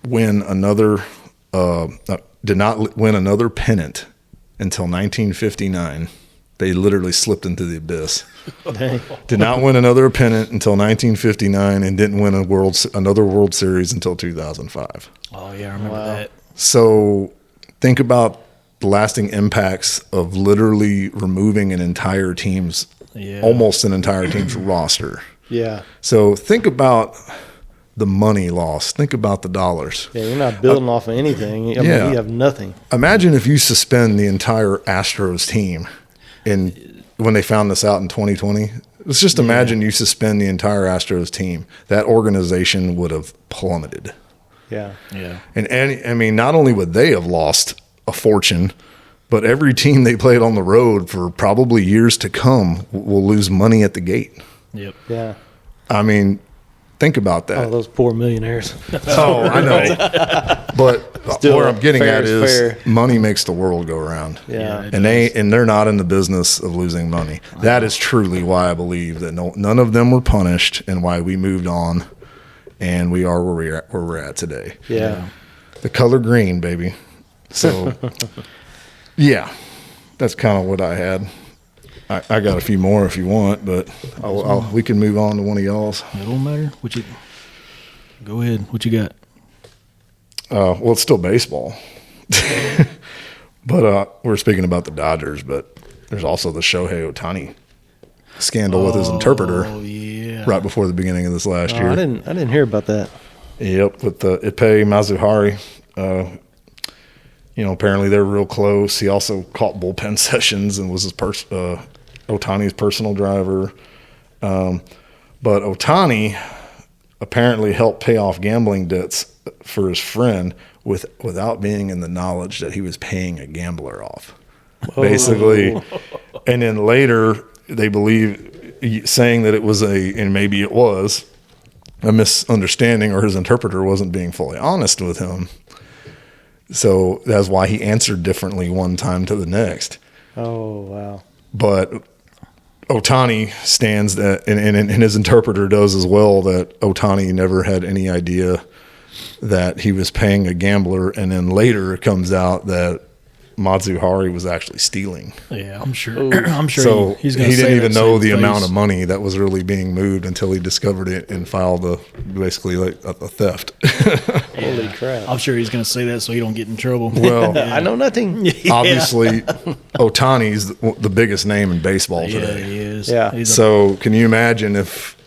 win another pennant until 1959. They literally slipped into the abyss. Did not win another pennant until 1959, and didn't win another World Series until 2005. Oh yeah, I remember that. So think about the lasting impacts of literally removing an entire team's almost an entire team's roster. Yeah. So think about the money lost. Think about the dollars. Yeah, you're not building off of anything. I mean, you have nothing. Imagine if you suspend the entire Astros team, and when they found this out in 2020, let's just imagine you suspend the entire Astros team. That organization would have plummeted. Yeah. Yeah. And I mean, not only would they have lost a fortune, but every team they played on the road for probably years to come will lose money at the gate. Yep. Yeah. I mean, think about that. Oh, those poor millionaires. Oh, I know. But Still, where I'm getting fair at is is fair. money makes the world go round. Yeah. And they're not in the business of losing money. That is truly why I believe that none of them were punished, and why we moved on, and we are where we're at today. Yeah. The color green, baby. So, yeah, that's kind of what I had. I got a few more if you want, but we can move on to one of y'all's. It don't matter. Go ahead. What you got? Well, it's still baseball. But we're speaking about the Dodgers, but there's also the Shohei Ohtani scandal with his interpreter right before the beginning of this last year. I didn't hear about that. Yep, with the Ippei Mazuhari. Apparently they're real close. He also caught bullpen sessions and was Ohtani's personal driver. But Ohtani apparently helped pay off gambling debts for his friend without being in the knowledge that he was paying a gambler off. Basically. And then later they believe, saying that it was and maybe it was, a misunderstanding, or his interpreter wasn't being fully honest with him. So that's why he answered differently one time to the next. Oh, wow. But Ohtani stands that, and his interpreter does as well, that Ohtani never had any idea that he was paying a gambler. And then later it comes out that Mazuhari was actually stealing. Yeah, I'm sure. I'm sure so he's going to he say didn't even that know the same amount face. of money that was really being moved until he discovered it and filed basically like a theft. Holy crap. I'm sure he's going to say that so he don't get in trouble. Well, I know nothing. Obviously, Ohtani's the biggest name in baseball today. Yeah, he is. Yeah. So can you imagine if?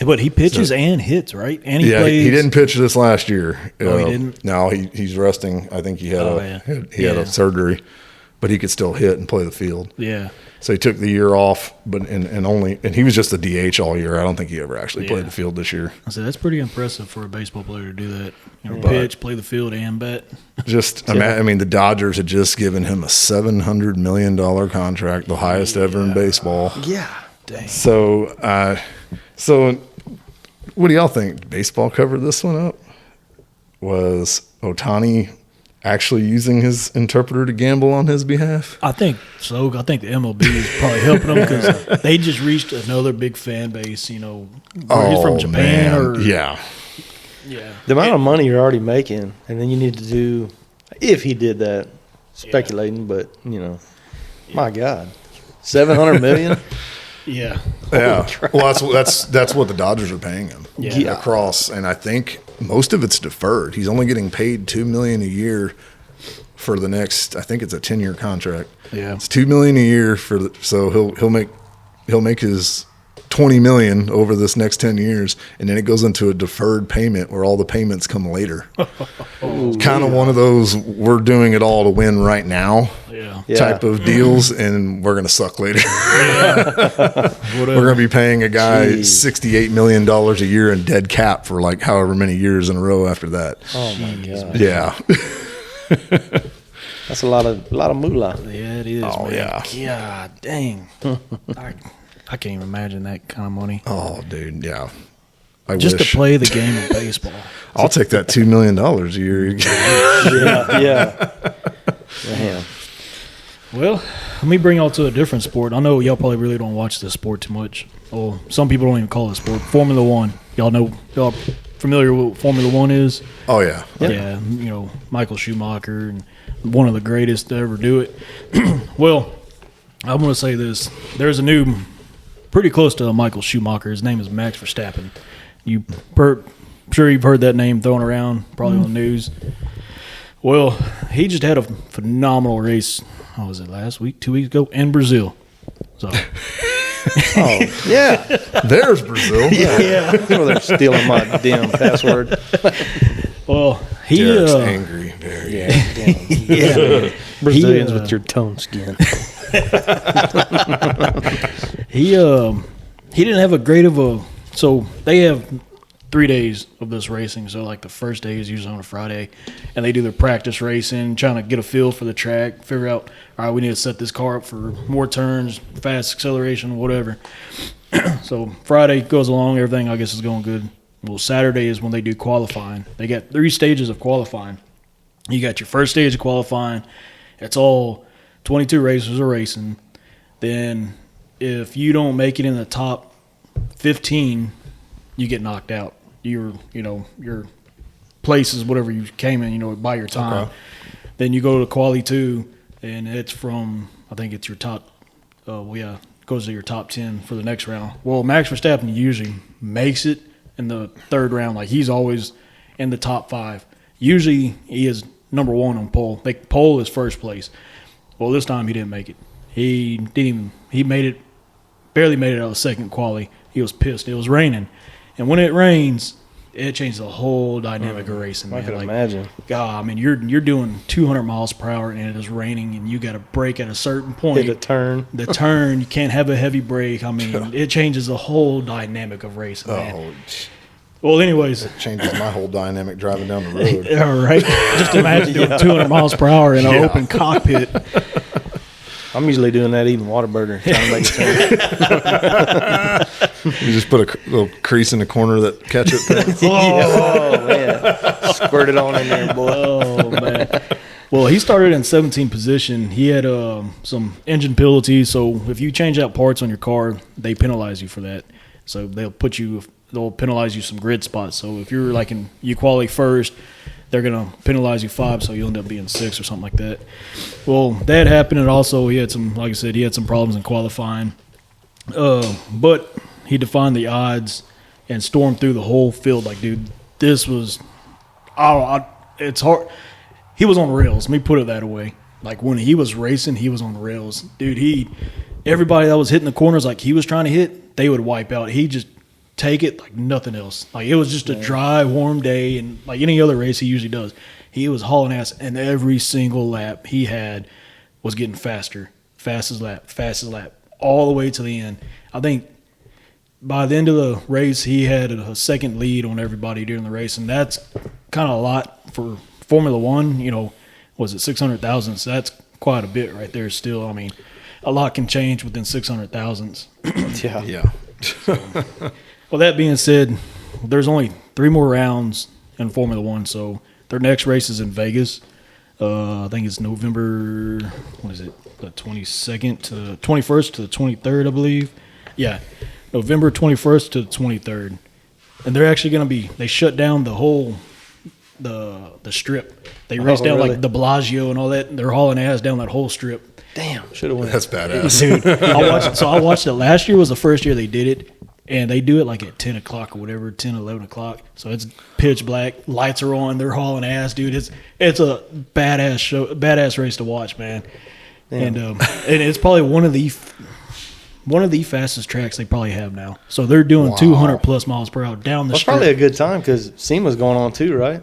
But he pitches and hits, right? And he Yeah, plays. he didn't pitch this last year. Oh, he didn't? No, he's resting. I think he had had Yeah. a surgery, but he could still hit and play the field. Yeah. So he took the year off, but and he was just a DH all year. I don't think he ever actually played the field this year. I said that's pretty impressive for a baseball player to do that. Pitch, play the field, and bat. Just, I mean, the Dodgers had just given him a $700 million contract, the highest ever in baseball. Yeah. Dang. So, what do y'all think? Baseball covered this one up? was Ohtani actually using his interpreter to gamble on his behalf? I think so. I think the MLB is probably helping them because they just reached another big fan base. You know, where he's from Japan man. or yeah. The amount of money you're already making, and then you need to do, if he did that, speculating, but, you know, my God, $700 million? Yeah. Yeah. Well, that's what the Dodgers are paying him across, and I think most of it's deferred. He's only getting paid $2 million a year for the next. I think it's a 10-year contract. Yeah, it's $2 million a year so he'll make his $20 million over this next 10 years, and then it goes into a deferred payment where all the payments come later. Kind of one of those we're doing it all to win right now type of deals, and we're going to suck later. We're going to be paying a guy $68 million a year in dead cap for like however many years in a row after that. Oh my God! Yeah, that's a lot of moolah. Yeah, it is. Oh man. God dang. I can't even imagine that kind of money. Oh, dude, yeah. Just to play the game of baseball. I'll take that $2 million a year. yeah. Damn. Well, let me bring y'all to a different sport. I know y'all probably really don't watch this sport too much. Well, some people don't even call it a sport. Formula One. Y'all familiar with what Formula One is? Oh, yeah. Yeah, you know, Michael Schumacher, and one of the greatest to ever do it. Well, I'm going to say this. There's a new, pretty close to Michael Schumacher. His name is Max Verstappen. I'm sure you've heard that name thrown around, probably on the news. Well, he just had a phenomenal race. How was it, last week, 2 weeks ago, in Brazil. So, oh yeah, there's Brazil. Yeah, they're stealing my damn password. Well, Derek's angry, very. Yeah. Brazilians with your tone skin. He didn't have a great of a. So they have 3 days of this racing. So like the first day is usually on a Friday, and they do their practice racing, trying to get a feel for the track, figure out, all right, we need to set this car up for more turns, fast acceleration, whatever. So Friday goes along, everything I guess is going good. Well, Saturday is when they do qualifying. They got 3 stages of qualifying. You got your first stage of qualifying. It's all 22 racers are racing. Then if you don't make it in the top 15, you get knocked out. Your place is whatever you came in, by your time. Okay. Then you go to quali 2, and it's from, I think it's your top, goes to your top 10 for the next round. Well, Max Verstappen usually makes it in the third round. Like, he's always in the top 5. Usually he is number 1 on pole. Pole is first place. Well, this time he didn't make it. He barely made it out of second quali. He was pissed. It was raining. And when it rains, it changes the whole dynamic of racing. I man. can imagine. God, I mean, you're doing 200 miles per hour and it is raining, and you got to brake at a certain point. Hit a turn. The turn, you can't have a heavy brake. I mean, it changes the whole dynamic of racing. Man. Well, anyways, it changes my whole dynamic driving down the road. All right, just imagine doing 200 miles per hour in an open cockpit. I'm usually doing that eating Whataburger, trying to make it turn. You just put a little crease in the corner of that ketchup thing. Oh, man. Squirt it on in there, boy. Oh, man. Well, he started in 17th position. He had some engine penalties, so if you change out parts on your car, they penalize you for that. So they'll penalize you some grid spots. So if you're like you qualify first, they're going to penalize you 5, so you'll end up being 6 or something like that. Well, that happened, and also he had some, like I said, he had some problems in qualifying. But he defined the odds and stormed through the whole field. Like, dude, this was it's hard. He was on rails. Let me put it that way. Like, when he was racing, he was on rails. Dude, everybody that was hitting the corners like he was trying to hit, they would wipe out. He just take it like nothing else. Like, it was just a dry, warm day, and like any other race he usually does, he was hauling ass, and every single lap he had was getting faster, fastest lap, all the way to the end. I think by the end of the race, he had a second lead on everybody during the race, and that's kind of a lot for Formula One. Was it 600,000? So that's quite a bit right there still. I mean, a lot can change within 600,000. Yeah. Well, that being said, there's only 3 more rounds in Formula One, so their next race is in Vegas. I think it's November. What is it? The 22nd to the 21st to the 23rd, I believe. Yeah, November 21st to the 23rd, and they're actually going to be. They shut down the whole the strip. They race down really? like the Bellagio and all that. And they're hauling ass down that whole strip. Damn, should have went. That's badass. Dude, I watched it last year was the first year they did it, and they do it like at 10 o'clock or whatever, 10, 11 o'clock. So it's pitch black, lights are on, they're hauling ass, dude. It's a badass show, badass race to watch, man. Damn. And it's probably one of the fastest tracks they probably have now. So they're doing 200 plus miles per hour down the That's strip. probably a good time because SEMA's going on too, right?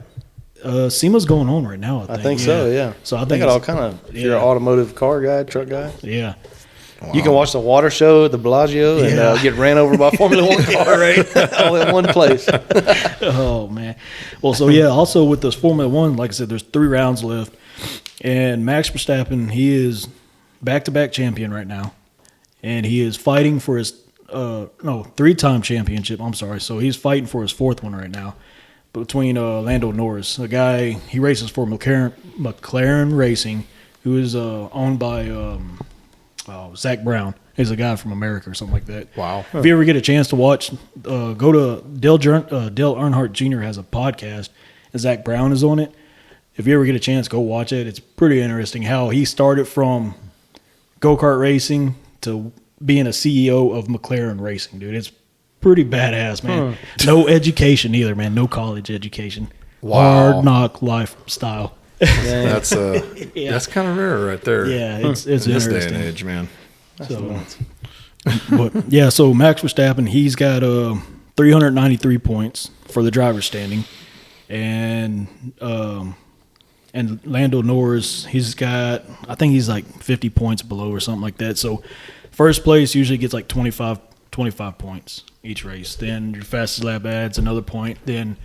SEMA's going on right now, I think. So, yeah. So I They think got all it's- kind of, if you're an automotive car guy, truck guy. Yeah. You can watch the water show at the Bellagio and get ran over by a Formula One car, right? All in one place. Oh, man. Well, so, yeah, also with this Formula One, like I said, there's 3 rounds left. And Max Verstappen, he is back-to-back champion right now. And he is fighting for his 3-time championship. I'm sorry. So he's fighting for his 4th one right now between Lando Norris, a guy, he races for McLaren Racing, who is owned by Zach Brown. He's a guy from America or something like that. Wow. If you ever get a chance to watch, go to Dale Earnhardt Jr. has a podcast, and Zach Brown is on it. If you ever get a chance, go watch it. It's pretty interesting how he started from go-kart racing to being a CEO of McLaren Racing, dude. It's pretty badass, man. No education either, man. No college education. Wow. Hard knock lifestyle. That's that's kind of rare right there. Yeah, it's in this interesting. day and age, man. But yeah, so Max Verstappen, he's got 393 points for the driver's standing, and Lando Norris, he's got, I think he's like 50 points below or something like that. So first place usually gets like 25 points each race. Then your fastest lap adds another point. Then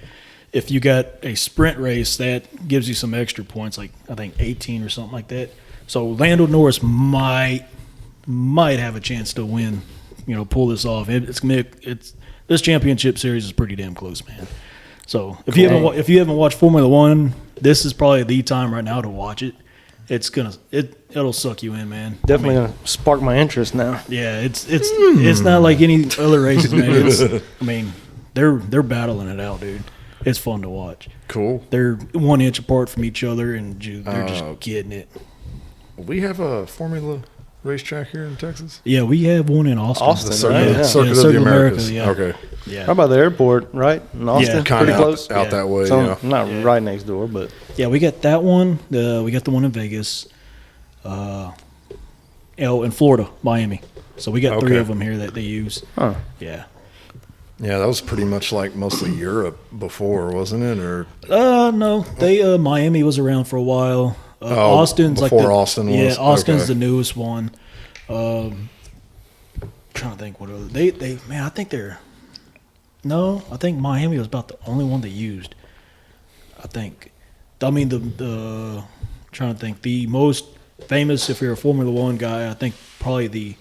if you got a sprint race, that gives you some extra points, like I think 18 or something like that. So Lando Norris might have a chance to win, pull this off. This championship series is pretty damn close, man. So if you haven't watched Formula One, this is probably the time right now to watch it. It'll suck you in, man. Definitely gonna spark my interest now. Yeah, it's not like any other races, man. They're battling it out, dude. It's fun to watch. Cool. They're 1 inch apart from each other, and they're just getting it. We have a Formula racetrack here in Texas. Yeah, we have one in Austin. Austin, The Circuit, right? Circuit of the Americas. yeah. Okay. Yeah. How about the airport, right? In Austin? Yeah, Pretty Kinda close. out that way. So, Yeah. not right next door, but Yeah, we got that one. We got the one in Vegas. In Florida, Miami. So we got 3 Okay. of them here that they use. huh. Yeah. Yeah, that was pretty much like mostly Europe before, wasn't it? Or No, they Miami was around for a while. Austin's like before Austin was? Yeah, Austin's Okay. the newest one. Trying to think what other they man, I think they're. No, I think Miami was about the only one they used. I think. I mean the trying to think, the most famous, if you're a Formula One guy, I think probably the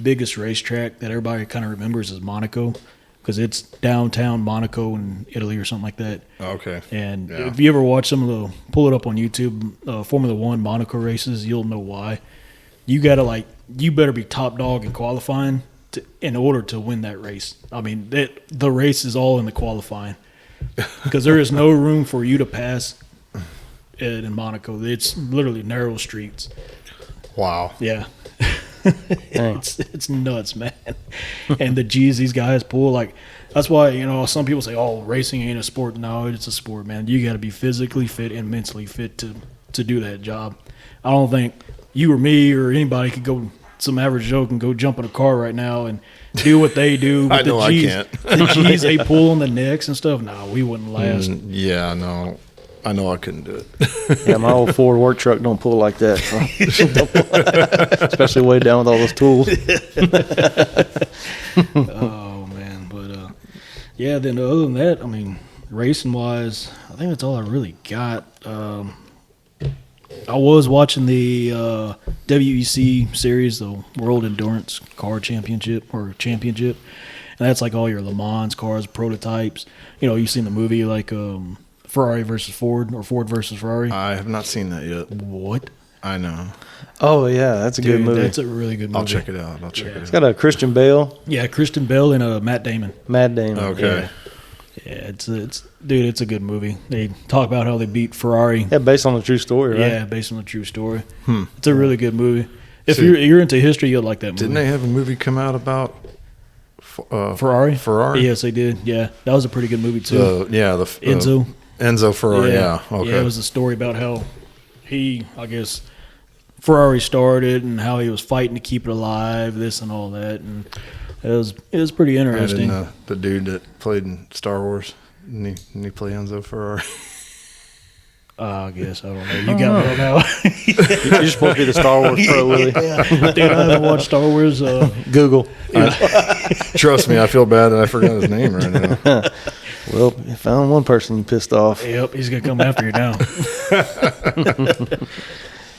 biggest racetrack that everybody kind of remembers is Monaco, because it's downtown Monaco in Italy or something like that. okay. And Yeah. if you ever watch some of pull it up on YouTube, Formula One Monaco races, you'll know why. You better be top dog in qualifying in order to win that race. I mean, the race is all in the qualifying, because there is no room for you to pass in Monaco. It's literally narrow streets. Wow. Yeah. It's nuts, man. And the G's these guys pull, like, that's why, some people say, oh, racing ain't a sport. No, it's a sport, man. You got to be physically fit and mentally fit to do that job. I don't think you or me or anybody could go, some average Joe can go jump in a car right now and do what they do. I know I can't. The G's they pull on the necks and stuff, no, we wouldn't last. Yeah, no. I know I couldn't do it. Yeah, my old Ford work truck don't pull like that. So. Especially way down with all those tools. Oh, man. But, yeah, then other than that, I mean, racing-wise, I think that's all I really got. I was watching the WEC series, the World Endurance Car Championship, and that's like all your Le Mans cars, prototypes. You've seen the movie, like Ferrari versus Ford or Ford versus Ferrari. I have not seen that yet. What? I know. Oh yeah, that's a good movie. That's a really good movie. I'll check it out. It's got a Christian Bale. Yeah, Christian Bale and Matt Damon. Okay. Yeah, it's a good movie. They talk about how they beat Ferrari. Yeah, based on a true story, right? Yeah, based on a true story. It's a really good movie. If you're into history, you'll like that movie. Didn't they have a movie come out about Ferrari? Ferrari? Yes, they did. Yeah, that was a pretty good movie too. Enzo Ferrari. Yeah. Okay. Yeah, it was a story about how Ferrari started and how he was fighting to keep it alive, this and all that, and it was pretty interesting. And the dude that played in Star Wars, didn't he play Enzo Ferrari? I guess I don't know. You got me on now. You're supposed to be the Star Wars pro, Willie. Dude, I haven't watched Star Wars. Google. Trust me, I feel bad that I forgot his name right now. Well, you found one person you pissed off. Yep, he's gonna come after you now.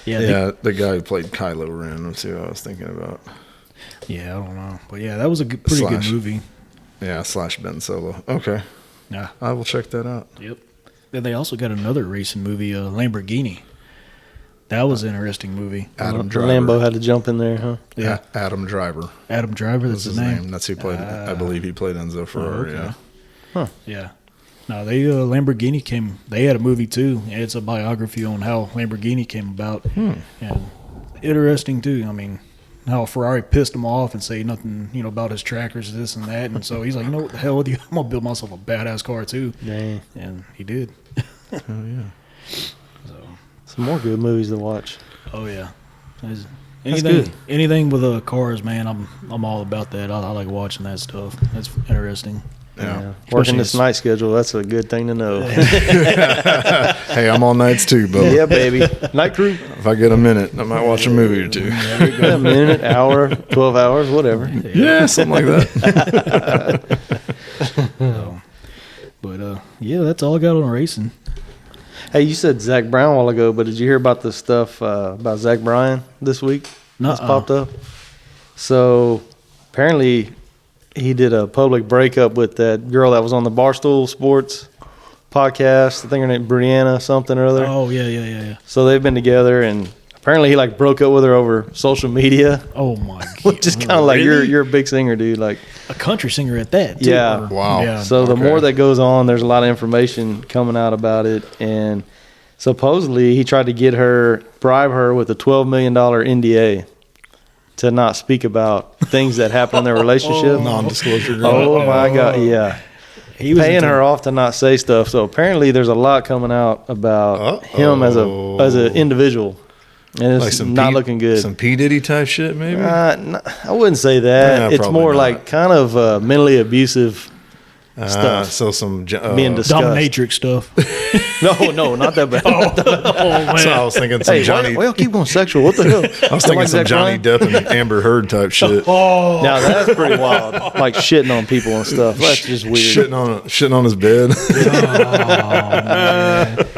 The guy who played Kylo Ren. Let's see what I was thinking about. Yeah, I don't know, but yeah, that was a pretty good movie. Yeah, / Ben Solo. Okay. Yeah, I will check that out. Yep. Then they also got another racing movie, Lamborghini. That was an interesting movie. Adam Driver. Lambo had to jump in there, huh? Yeah, Adam Driver. Adam Driver. That's his name. That's who played. I believe he played Enzo Ferrari. Okay. Yeah. Huh. Yeah. No, Lamborghini came. They had a movie too. It's a biography on how Lamborghini came about, and interesting too. I mean, how Ferrari pissed him off and say nothing, about his trackers, this and that, and so he's like, what the hell with you? I'm gonna build myself a badass car too. Dang. And he did. Oh yeah. So some more good movies to watch. Oh yeah. Anything with cars, man. I'm all about that. I like watching that stuff. That's interesting. Yeah. Working this night schedule, that's a good thing to know. Hey, I'm on nights too, Bo. Yeah, baby. Night crew. If I get a minute, I might watch a movie or two. A minute, hour, 12 hours, whatever. Yeah, something like that. Yeah, that's all I got on racing. Hey, you said Zach Brown a while ago, but did you hear about the stuff about Zach Bryan this week? That's popped up. So apparently he did a public breakup with that girl that was on the Barstool Sports podcast. I think her name Brianna something or other. Oh, yeah. So they've been together, and apparently he broke up with her over social media. Oh my god! Which is kind of like you're a big singer, dude. Like a country singer at that. Too. Yeah. Wow. Yeah. So the more that goes on, there's a lot of information coming out about it, and supposedly he tried to bribe her with a $12 million NDA to not speak about things that happen in their relationship. Non-disclosure agreement. Oh my god! Yeah. He was paying her off to not say stuff. So apparently there's a lot coming out about him as an individual. And it's not looking good. Some P. Diddy type shit, maybe? I wouldn't say that. It's more like kind of mentally abusive stuff. So some being discussed. Dominatrix stuff. No, not that bad. Man. So I was thinking some Johnny. Why y'all keep going sexual? What the hell? I was thinking some Johnny Depp and Amber Heard type shit. Now that's pretty wild. Like shitting on people and stuff. That's just weird. Shitting on his bed.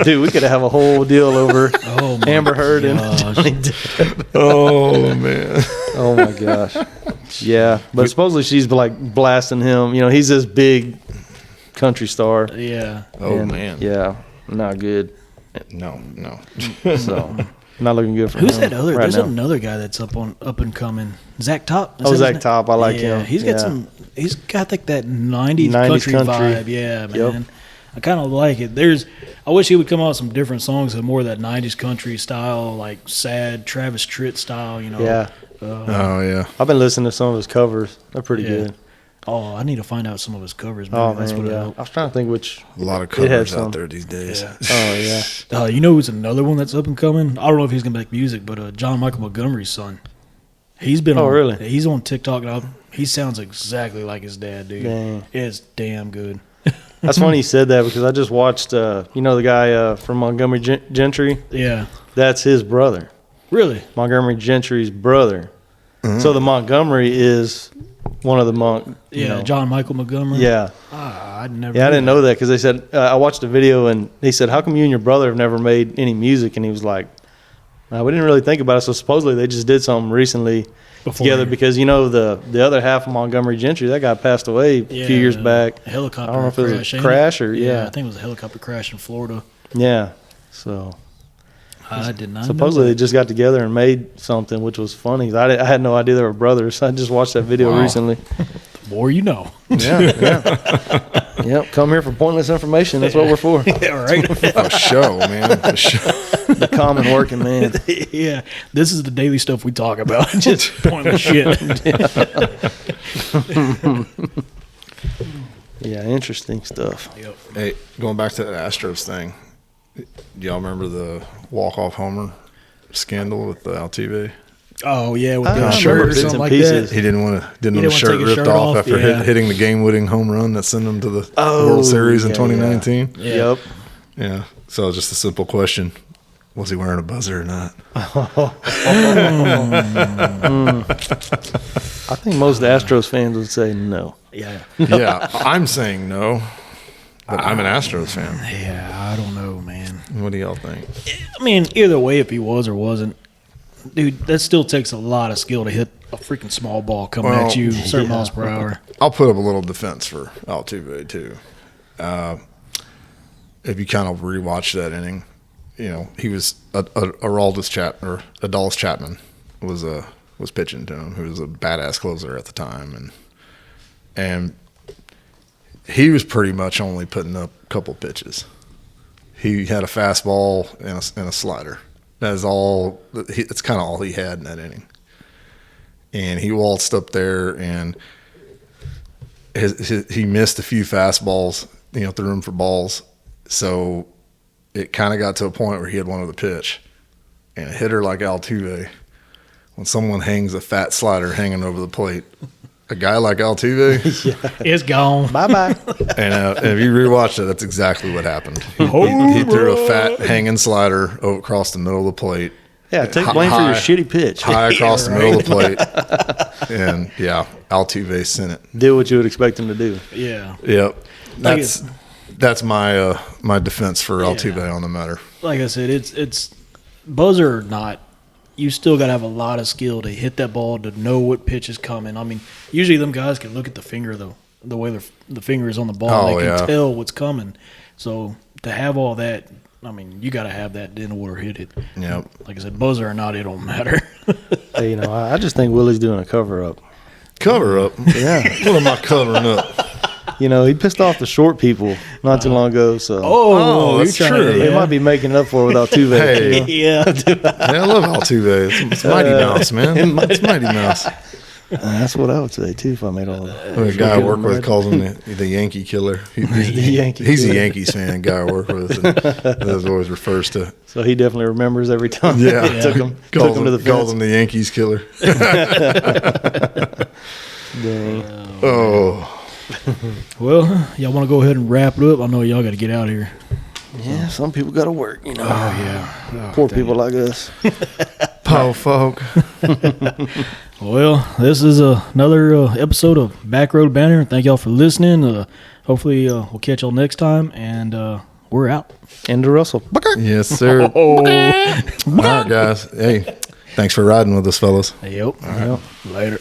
Dude, we could have a whole deal over Amber Heard and Johnny Depp. Oh man. Oh my gosh. Yeah, but supposedly she's blasting him. He's this big country star. Yeah. Oh man. Yeah, not good. No. So not looking good for him. Who's that other? Right There's now. another guy that's up and coming. Zach Top. Zach Top. I like him. He's got He's got like that 90s country vibe. Yeah, man. Yep. I kind of like it. I wish he would come out with some different songs that more of that 90s country style, like sad Travis Tritt style. Yeah. Oh yeah. I've been listening to some of his covers. They're pretty good. Oh, I need to find out some of his covers. Man. Oh That's man, what yeah. I was trying to think which. A lot of covers out there these days. Yeah. Oh yeah. You know who's another one that's up and coming? I don't know if he's gonna make music, but John Michael Montgomery's son. He's been. Really? He's on TikTok now. He sounds exactly like his dad, dude. Dang. It's damn good. That's funny you said that because I just watched. The guy from Montgomery Gentry. Yeah. That's his brother. Really? Montgomery Gentry's brother. Mm-hmm. So the Montgomery is one of the John Michael Montgomery. Yeah. I never. Yeah, I didn't know that because they said I watched a video and he said, "How come you and your brother have never made any music?" And he was like, "We didn't really think about it." So supposedly they just did something recently, together because the other half of Montgomery Gentry, that guy passed away a few years back. Helicopter I don't know if it was crash, a ain't crash it? or I think it was a helicopter crash in Florida. Yeah, so I did not. supposedly know they just got together and made something, which was funny. I had no idea they were brothers. I just watched that video recently. The more you know. Yeah. Yep, come here for pointless information. That's what we're for. Yeah, right. For show, man. For show. The common working man. Yeah, this is the daily stuff we talk about. Just pointless shit. Yeah, interesting stuff. Yep. Hey, going back to that Astros thing, do y'all remember the walk-off homer scandal with the Altuve? Oh yeah, with I the remember shirt or bits something and like pieces. that. He didn't want He his didn't shirt wanna take his ripped shirt off off, after yeah. hitting the game-winning home run that sent him to the Oh, World Series in yeah, 2019. Yeah. Yep. Yeah. So just a simple question: was he wearing a buzzer or not? I think most Astros fans would say no. Yeah. Yeah, I'm saying no, but I'm an Astros fan. Yeah, I don't know, man. What do y'all think? I mean, either way, if he was or wasn't, dude, that still takes a lot of skill to hit a freaking small ball coming at you certain miles per hour. I'll put up a little defense for Altuve too. If you kind of rewatch that inning, he was Aroldis Chapman was pitching to him, who was a badass closer at the time, and he was pretty much only putting up a couple pitches. He had a fastball and a slider. That is all. It's kind of all he had in that inning. And he waltzed up there, and he missed a few fastballs. Threw him for balls. So it kind of got to a point where he had wanted to pitch. And a hitter like Altuve, when someone hangs a fat slider hanging over the plate, a guy like Altuve, It's gone. Bye-bye. and if you rewatch it, that's exactly what happened. He threw a fat hanging slider across the middle of the plate. Yeah, take blame for your shitty pitch. High across the middle of the plate. And, Altuve sent it. Did what you would expect him to do. Yeah. Yep. That's my my defense for Altuve on the matter. Like I said, it's buzzer or not, you still got to have a lot of skill to hit that ball, to know what pitch is coming. I mean, usually them guys can look at the finger, the way the finger is on the ball. They can tell what's coming. So to have all that, I mean, you got to have that in order to hit it. Yep. Like I said, buzzer or not, it don't matter. Hey, I just think Willie's doing a cover-up. Cover up? Yeah. What am I covering up? He pissed off the short people not too long ago. So that's true. He might be making up for it with Altuve. Hey. Yeah. I love Altuve. It's Mighty Mouse, man. It's Mighty Mouse. That's what I would say, too, if I made all that. The guy I work with calls him the Yankee killer. He's a Yankees fan, guy I work with. And that always refers to. So he definitely remembers every time. Yeah. took him to the calls fence. him the Yankees killer. Dang. Oh. Well, y'all want to go ahead and wrap it up? I know y'all got to get out of here. Yeah, some people got to work, Oh, yeah. Oh, Poor people like us. Po folk. Well, this is another episode of Back Road Banter. Thank y'all for listening. Hopefully, we'll catch y'all next time, and we're out. And to Russell. Yes, sir. All right, guys. Hey, thanks for riding with us, fellas. Yep. All right. Later.